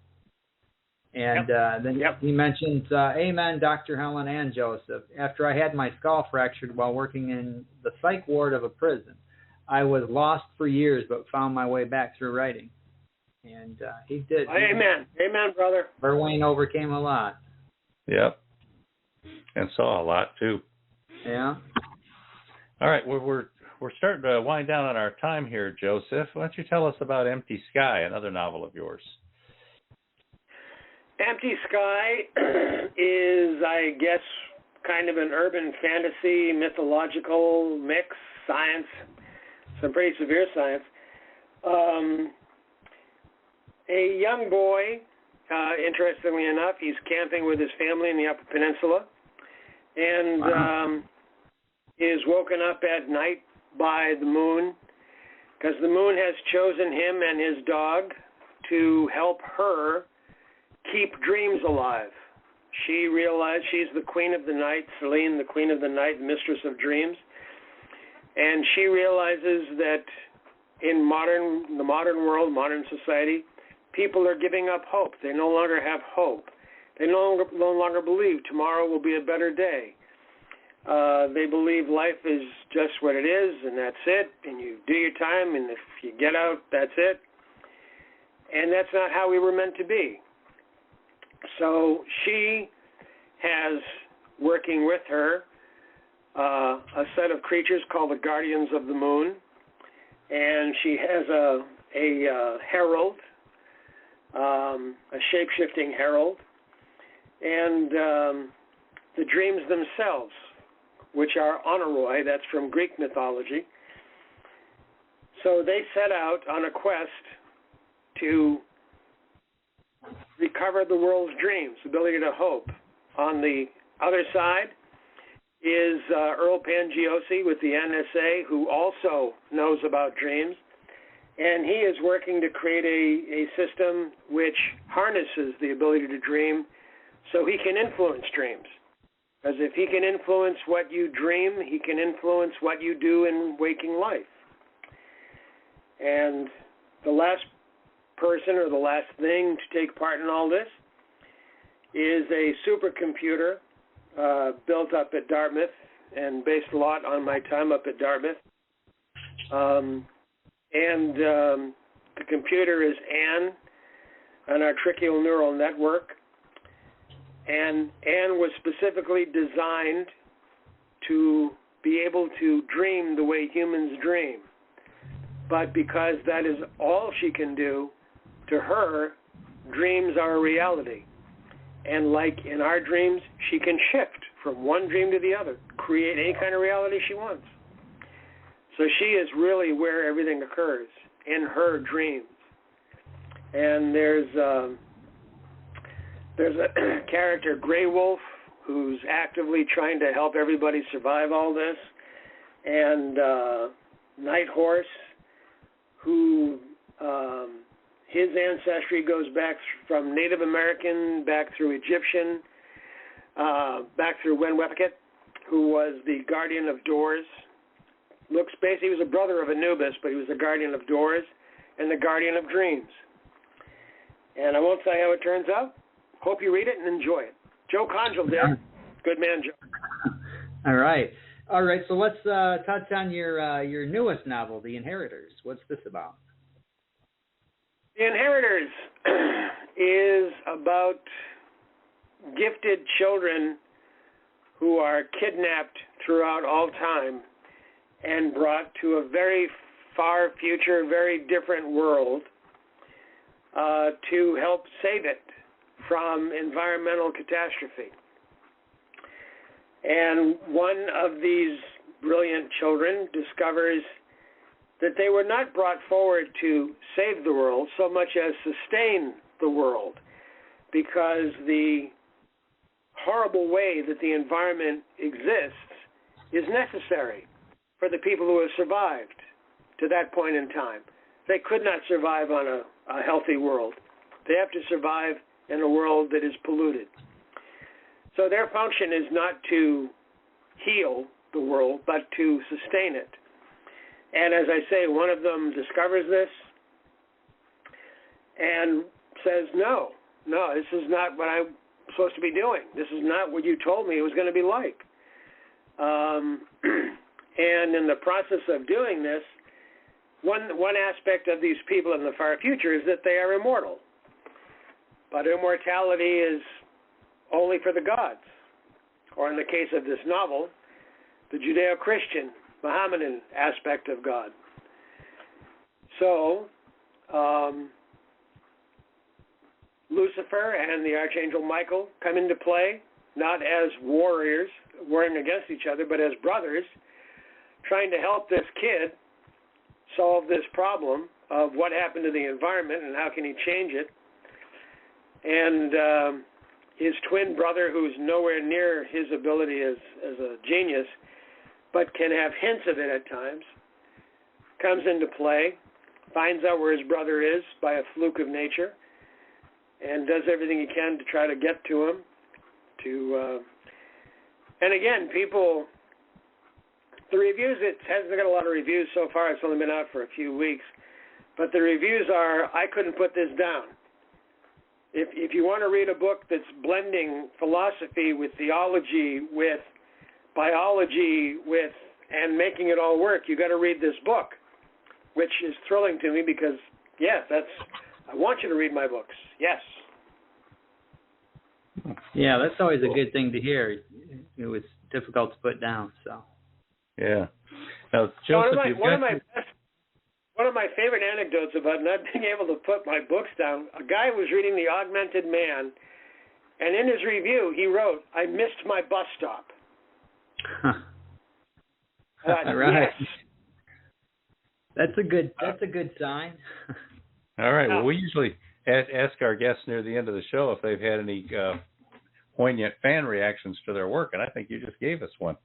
And then he mentions, amen, Dr. Helen and Joseph. After I had my skull fractured while working in the psych ward of a prison, I was lost for years but found my way back through writing. And he did. Amen. Amen, brother. Wayne overcame a lot. Yep. And saw a lot, too. Yeah. All right. We're starting to wind down on our time here, Joseph. Why don't you tell us about Empty Sky, another novel of yours? Empty Sky is, I guess, kind of an urban fantasy, mythological mix, science, some pretty severe science. A young boy, interestingly enough, he's camping with his family in the Upper Peninsula, and is woken up at night by the moon, because the moon has chosen him and his dog to help her keep dreams alive. She realized she's the queen of the night, Celine, the queen of the night, mistress of dreams, and she realizes that in the modern world, modern society, people are giving up hope. They no longer have hope. They no longer believe tomorrow will be a better day. They believe life is just what it is, and that's it, and you do your time, and if you get out, that's it. And that's not how we were meant to be. So she has, working with her, a set of creatures called the Guardians of the Moon, and she has a herald, a shape-shifting herald, and the dreams themselves, which are Honoroi, that's from Greek mythology. So they set out on a quest to recover the world's dreams, ability to hope. On the other side is Earl Pangiosi with the NSA, who also knows about dreams, and he is working to create a system which harnesses the ability to dream so he can influence dreams. Because if he can influence what you dream, he can influence what you do in waking life. And the last person or the last thing to take part in all this is a supercomputer built up at Dartmouth and based a lot on my time up at Dartmouth. The computer is Anne, an artificial neural network. And Anne was specifically designed to be able to dream the way humans dream. But because that is all she can do, to her, dreams are a reality. And like in our dreams, she can shift from one dream to the other, create any kind of reality she wants. So she is really where everything occurs, in her dreams. And there's a character, Grey Wolf, who's actively trying to help everybody survive all this, and Night Horse, who his ancestry goes back from Native American, back through Egyptian, back through Wenwepikut, who was the guardian of doors. He was a brother of Anubis, but he was the guardian of doors and the guardian of dreams. And I won't say how it turns out. Hope you read it and enjoy it. Joe Conjal did. Good man, Joe. All right. So let's touch on your newest novel, The Inheritors. What's this about? The Inheritors is about gifted children who are kidnapped throughout all time and brought to a very far future, very different world to help save it from environmental catastrophe. And one of these brilliant children discovers that they were not brought forward to save the world so much as sustain the world, because the horrible way that the environment exists is necessary for the people who have survived to that point in time. They could not survive on a healthy world. They have to survive in a world that is polluted. So their function is not to heal the world, but to sustain it. And as I say, one of them discovers this and says, no, this is not what I'm supposed to be doing. This is not what you told me it was going to be like. And in the process of doing this, one aspect of these people in the far future is that they are immortal. But immortality is only for the gods, or in the case of this novel, the Judeo-Christian, Mohammedan aspect of God. So, Lucifer and the Archangel Michael come into play, not as warriors warring against each other, but as brothers trying to help this kid solve this problem of what happened to the environment and how can he change it. And his twin brother, who's nowhere near his ability as a genius, but can have hints of it at times, comes into play, finds out where his brother is by a fluke of nature, and does everything he can to try to get to him. And again, people, the reviews, it hasn't got a lot of reviews so far. It's only been out for a few weeks. But the reviews are, I couldn't put this down. If you want to read a book that's blending philosophy with theology, with biology, and making it all work, you got to read this book, which is thrilling to me because, yes, I want you to read my books. Yes. Yeah, that's always a good thing to hear. It was difficult to put down, so. Yeah. Now, Joseph, one of my favorite anecdotes about not being able to put my books down, a guy was reading The Augmented Man, and in his review, he wrote, "I missed my bus stop." All right. Yes. That's a good sign. All right. Well, we usually ask our guests near the end of the show if they've had any poignant fan reactions to their work, and I think you just gave us one.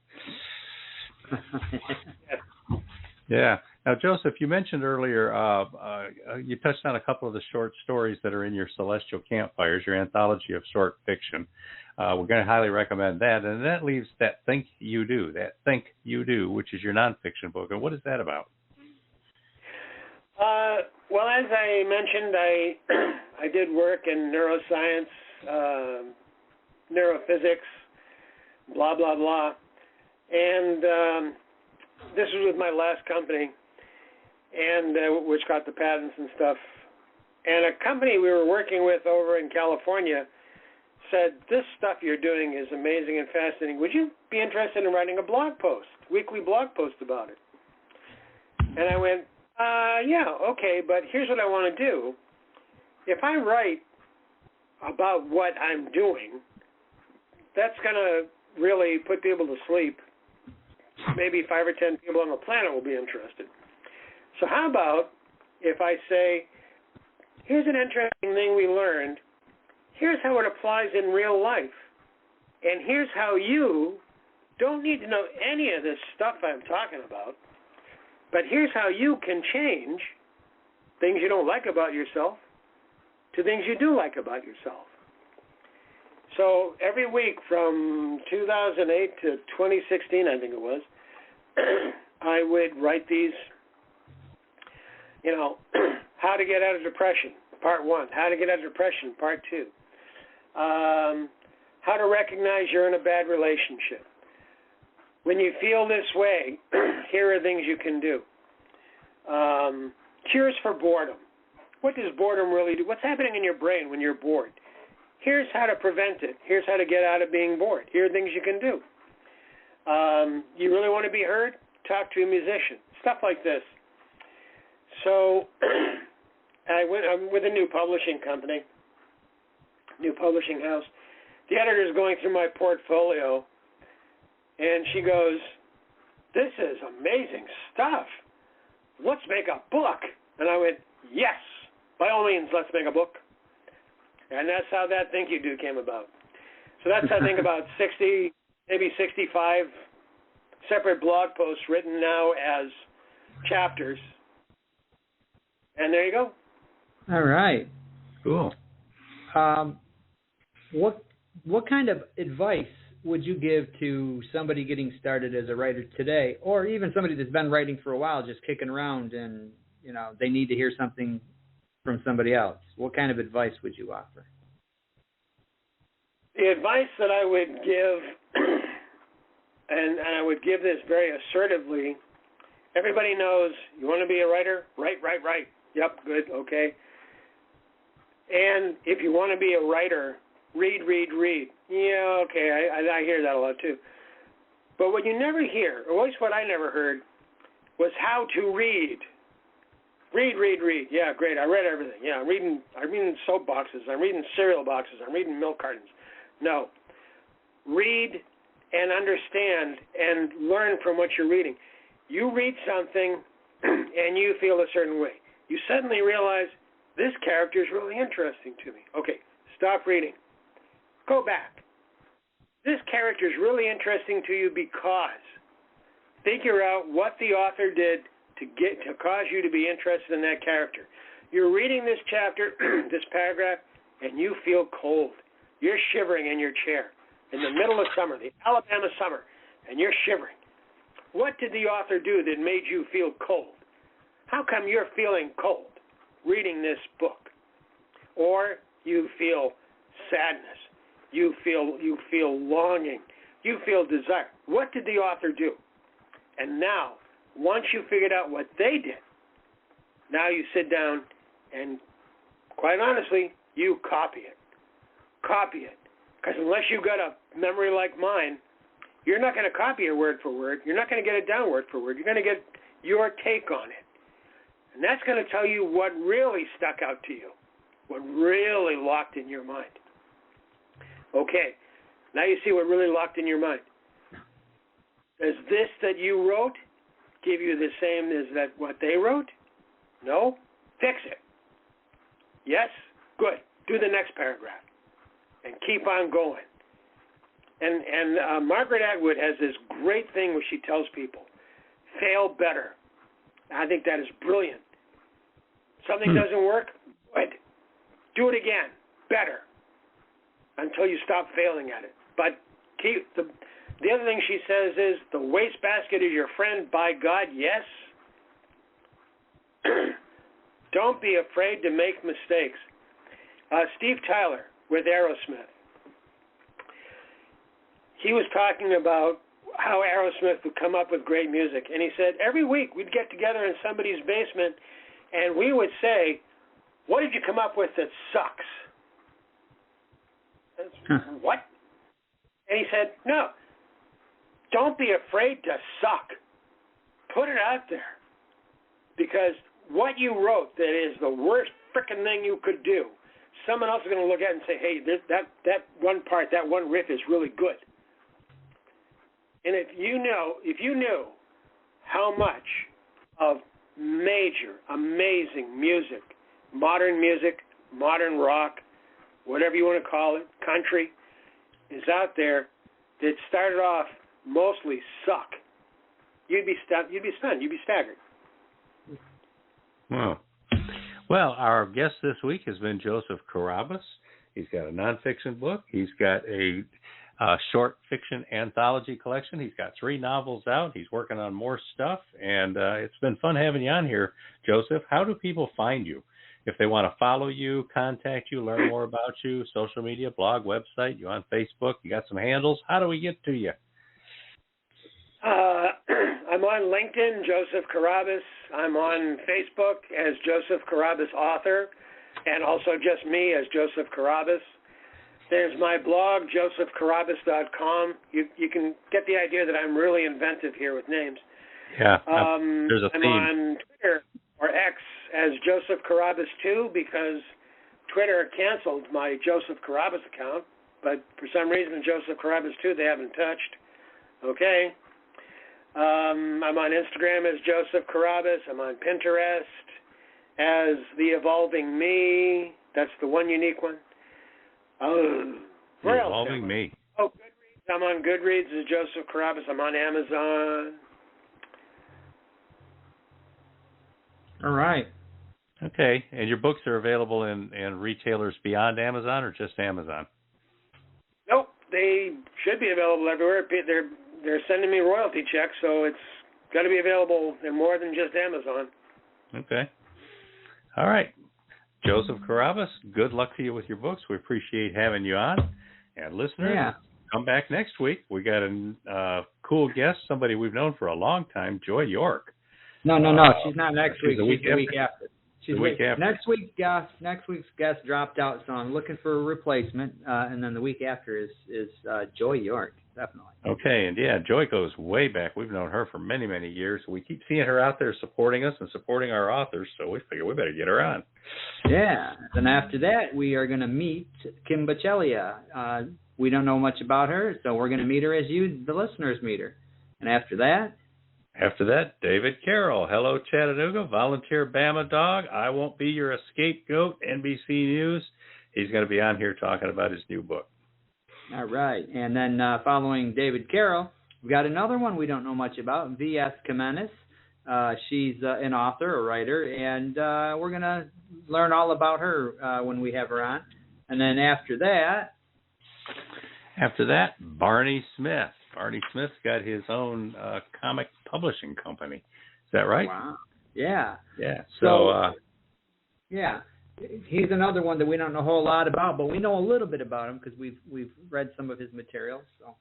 Yeah. Now, Joseph, you mentioned earlier, you touched on a couple of the short stories that are in your Celestial Campfires, your anthology of short fiction. We're going to highly recommend that. And that leaves That Think You Do, which is your nonfiction book. And what is that about? Well, as I mentioned, I did work in neuroscience, neurophysics, blah, blah, blah. And this was with my last company, and which got the patents and stuff. And a company we were working with over in California said, "This stuff you're doing is amazing and fascinating. Would you be interested in writing a blog post, weekly blog post about it?" And I went, yeah, okay, but here's what I want to do. If I write about what I'm doing, that's going to really put people to sleep. Maybe 5 or 10 people on the planet will be interested. So how about if I say, here's an interesting thing we learned. Here's how it applies in real life. And here's how you don't need to know any of this stuff I'm talking about, but here's how you can change things you don't like about yourself to things you do like about yourself. So every week from 2008 to 2016, I think it was, I would write these, how to get out of depression, part 1, how to get out of depression, part 2, how to recognize you're in a bad relationship. When you feel this way, here are things you can do. Cures for boredom. What does boredom really do? What's happening in your brain when you're bored? Here's how to prevent it. Here's how to get out of being bored. Here are things you can do. You really want to be heard? Talk to a musician. Stuff like this. So I'm with a new publishing company, new publishing house. The editor's going through my portfolio, and she goes, "This is amazing stuff. Let's make a book." And I went, "Yes, by all means, let's make a book." And that's how that Think You Do came about. So that's, I think, about 60, maybe 65 separate blog posts written now as chapters. And there you go. All right. Cool. What kind of advice would you give to somebody getting started as a writer today, or even somebody that's been writing for a while, just kicking around, and they need to hear something from somebody else? What kind of advice would you offer? The advice that I would give, and I would give this very assertively, everybody knows you want to be a writer? Write. Yep, good, okay. And if you want to be a writer, read. Yeah, okay, I hear that a lot too. But what you never hear, or at least what I never heard, was how to read. Read. Yeah, great. I read everything. Yeah, I'm reading soap boxes. I'm reading cereal boxes. I'm reading milk cartons. No. Read and understand and learn from what you're reading. You read something and you feel a certain way. You suddenly realize this character is really interesting to me. Okay, stop reading. Go back. This character is really interesting to you because figure out what the author did to cause you to be interested in that character. You're reading this chapter, this paragraph, and you feel cold. You're shivering in your chair in the middle of summer, the Alabama summer, and you're shivering. What did the author do that made you feel cold? How come you're feeling cold reading this book? Or you feel sadness. You feel longing. You feel desire. What did the author do? And now, once you figured out what they did, now you sit down and, quite honestly, you copy it. Copy it. Because unless you've got a memory like mine, you're not going to copy it word for word. You're not going to get it down word for word. You're going to get your take on it. And that's going to tell you what really stuck out to you, what really locked in your mind. Okay, now you see what really locked in your mind. Does this that you wrote give you the same as that what they wrote? No? Fix it. Yes? Good. Do the next paragraph. And keep on going. And Margaret Atwood has this great thing where she tells people, fail better. I think that is brilliant. Something doesn't work? Good. Do it again. Better. Until you stop failing at it. But the other thing she says is, the wastebasket is your friend, by God, yes. Don't be afraid to make mistakes. Steve Tyler with Aerosmith. He was talking about how Aerosmith would come up with great music. And he said, every week we'd get together in somebody's basement and we would say, what did you come up with that sucks? What? And he said, no, don't be afraid to suck. Put it out there. Because what you wrote that is the worst frickin' thing you could do, someone else is going to look at it and say, hey, that one part, that one riff is really good. And if you knew how much of major, amazing music, modern rock, whatever you want to call it, country, is out there that started off mostly suck, you'd be stunned, you'd be staggered. Wow. Well, our guest this week has been Joseph Carrabis. He's got a nonfiction book. He's got a short fiction anthology collection. He's got 3 novels out. He's working on more stuff, and it's been fun having you on here, Joseph. How do people find you? If they want to follow you, contact you, learn more about you, social media, blog, website, you on Facebook, you got some handles. How do we get to you? I'm on LinkedIn, Joseph Carrabis. I'm on Facebook as Joseph Carrabis Author, and also just me as Joseph Carrabis. There's my blog, josephcarrabis.com. You can get the idea that I'm really inventive here with names. Yeah, there's a theme. I'm on Twitter, or X, as Joseph Carrabis 2, because Twitter canceled my Joseph Carrabis account, but for some reason Joseph Carrabis 2 they haven't touched. Okay. I'm on Instagram as Joseph Carrabis. I'm on Pinterest as The Evolving Me. That's the one unique one. Where else? Evolving Me. Oh, Goodreads. I'm on Goodreads as Joseph Carrabis. I'm on Amazon. All right. Okay, and your books are available in retailers beyond Amazon or just Amazon? Nope, they should be available everywhere. They're sending me royalty checks, so it's got to be available in more than just Amazon. Okay. All right. Joseph Carrabis, good luck to you with your books. We appreciate having you on. And listeners, come back next week. We got a cool guest, somebody we've known for a long time, Joy York. No. She's not next week. She's the week after. She's the week after. Next week's guest dropped out, so I'm looking for a replacement. And then the week after is Joy York, definitely. Okay, and Joy goes way back. We've known her for many, many years. We keep seeing her out there supporting us and supporting our authors, so we figure we better get her on. Yeah. Then after that, we are going to meet Kim Bachelia. We don't know much about her, so we're going to meet her as you, the listeners, meet her. And after that, David Carroll. Hello, Chattanooga. Volunteer Bama Dog. I won't be your scapegoat. NBC News. He's going to be on here talking about his new book. All right. And then following David Carroll, we've got another one we don't know much about, V.S. Kamenis. She's an author, a writer, and we're going to learn all about her when we have her on. And then after that, Barney Smith. Barney Smith's got his own comic publishing company. Is that right? Wow. Yeah. Yeah. So he's another one that we don't know a whole lot about, but we know a little bit about him because we've read some of his materials. So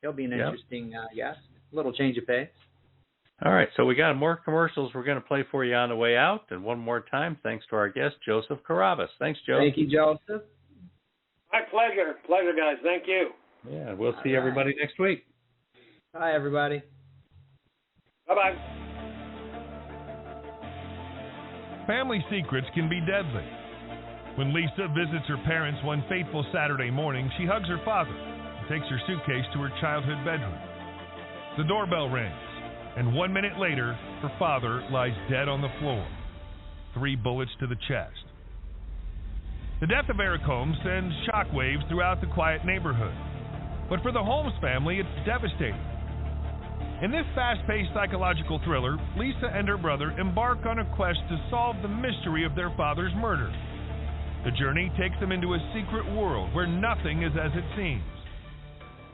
he'll be an interesting guest. A little change of pace. All right. So we got more commercials we're going to play for you on the way out. And one more time, thanks to our guest, Joseph Carrabis. Thanks, Joe. Thank you, Joseph. My pleasure. Pleasure, guys. Thank you. Yeah, we'll see everybody next week. Bye, everybody. Bye-bye. Family secrets can be deadly. When Lisa visits her parents one fateful Saturday morning, she hugs her father and takes her suitcase to her childhood bedroom. The doorbell rings, and 1 minute later, her father lies dead on the floor, 3 bullets to the chest. The death of Eric Holmes sends shockwaves throughout the quiet neighborhood. But for the Holmes family, it's devastating. In this fast-paced psychological thriller, Lisa and her brother embark on a quest to solve the mystery of their father's murder. The journey takes them into a secret world where nothing is as it seems.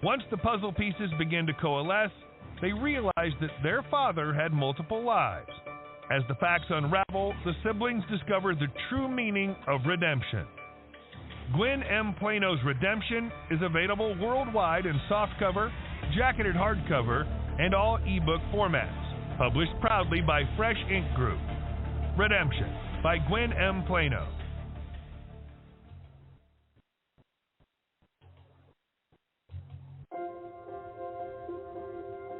Once the puzzle pieces begin to coalesce, they realize that their father had multiple lives. As the facts unravel, the siblings discover the true meaning of redemption. Gwen M. Plano's Redemption is available worldwide in softcover, jacketed hardcover, and all ebook formats. Published proudly by Fresh Ink Group. Redemption by Gwen M. Plano.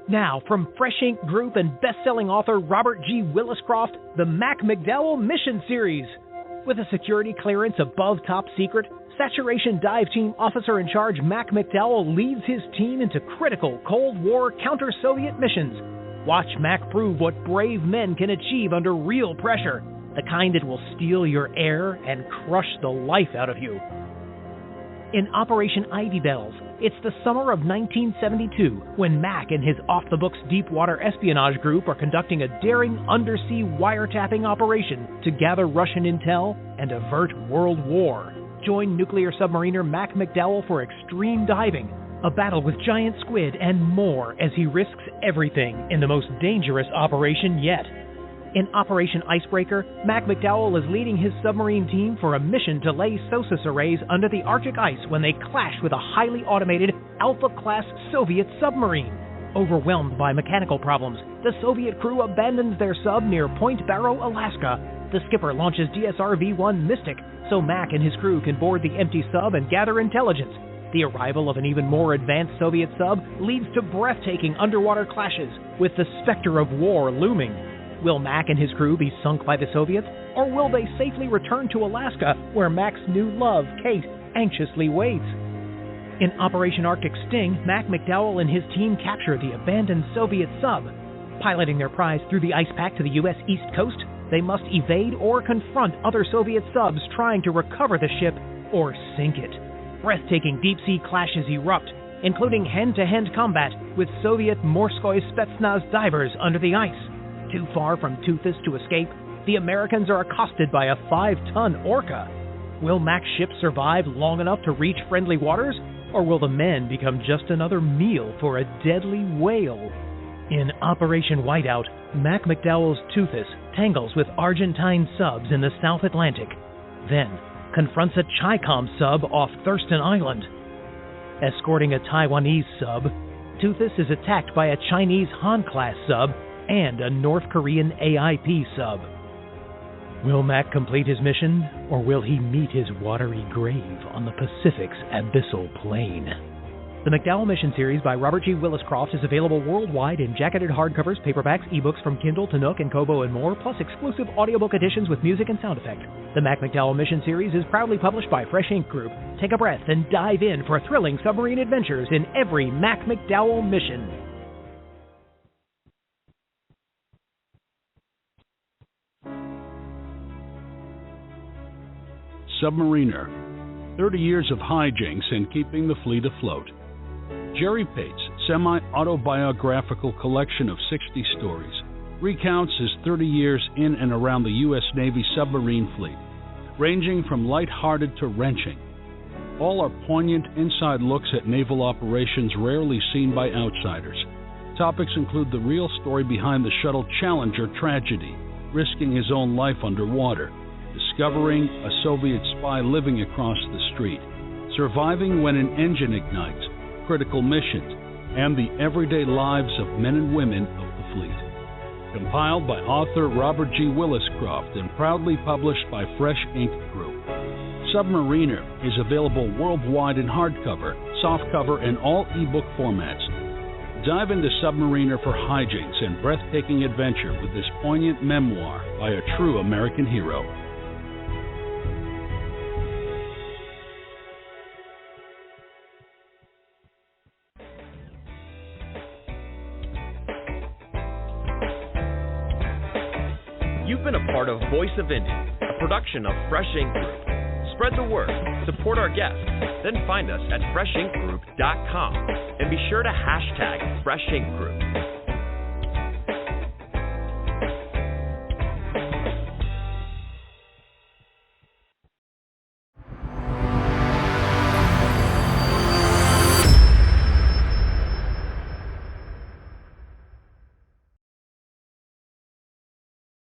Now, from Fresh Ink Group and best-selling author Robert G. Williscroft, the Mac McDowell Mission Series. With a security clearance above top secret, Saturation Dive Team Officer in Charge Mac McDowell leads his team into critical Cold War counter-Soviet missions. Watch Mac prove what brave men can achieve under real pressure, the kind that will steal your air and crush the life out of you. In Operation Ivy Bells, it's the summer of 1972 when Mac and his off-the-books deep-water espionage group are conducting a daring undersea wiretapping operation to gather Russian intel and avert World War. Join nuclear submariner Mac McDowell for extreme diving, a battle with giant squid, and more as he risks everything in the most dangerous operation yet. In Operation Icebreaker, Mac McDowell is leading his submarine team for a mission to lay SOSUS arrays under the Arctic ice when they clash with a highly automated Alpha-class Soviet submarine. Overwhelmed by mechanical problems, the Soviet crew abandons their sub near Point Barrow, Alaska. The skipper launches DSR-V1 Mystic so Mac and his crew can board the empty sub and gather intelligence. The arrival of an even more advanced Soviet sub leads to breathtaking underwater clashes, with the specter of war looming. Will Mac and his crew be sunk by the Soviets, or will they safely return to Alaska, where Mac's new love, Kate, anxiously waits? In Operation Arctic Sting, Mac McDowell and his team capture the abandoned Soviet sub. Piloting their prize through the ice pack to the U.S. East Coast, they must evade or confront other Soviet subs trying to recover the ship or sink it. Breathtaking deep-sea clashes erupt, including hand-to-hand combat with Soviet Morskoy Spetsnaz divers under the ice. Too far from Toothus to escape, the Americans are accosted by a 5-ton orca. Will Mac's ship survive long enough to reach friendly waters, or will the men become just another meal for a deadly whale? In Operation Whiteout, Mac McDowell's Toothus tangles with Argentine subs in the South Atlantic, then confronts a Chi-Com sub off Thurston Island. Escorting a Taiwanese sub, Toothus is attacked by a Chinese Han-class sub and a North Korean AIP sub. Will Mac complete his mission, or will he meet his watery grave on the Pacific's abyssal plain? The McDowell Mission series by Robert G. Willis-Croft is available worldwide in jacketed hardcovers, paperbacks, ebooks from Kindle to Nook and Kobo and more, plus exclusive audiobook editions with music and sound effect. The Mac McDowell Mission series is proudly published by Fresh Ink Group. Take a breath and dive in for thrilling submarine adventures in every Mac McDowell mission. Submariner, 30 years of hijinks and keeping the fleet afloat. Jerry Pate's semi-autobiographical collection of 60 stories recounts his 30 years in and around the U.S. Navy submarine fleet, ranging from lighthearted to wrenching. All are poignant inside looks at naval operations rarely seen by outsiders. Topics include the real story behind the shuttle Challenger tragedy, risking his own life underwater, discovering a Soviet spy living across the street, surviving when an engine ignites, critical missions, and the everyday lives of men and women of the fleet. Compiled by author Robert G. Willis-Croft and proudly published by Fresh Ink Group. Submariner is available worldwide in hardcover, softcover, and all ebook formats. Dive into Submariner for hijinks and breathtaking adventure with this poignant memoir by a true American hero. You've been a part of Voice of Indy, a production of Fresh Ink Group. Spread the word, support our guests, then find us at freshinkgroup.com and be sure to hashtag Fresh Ink Group.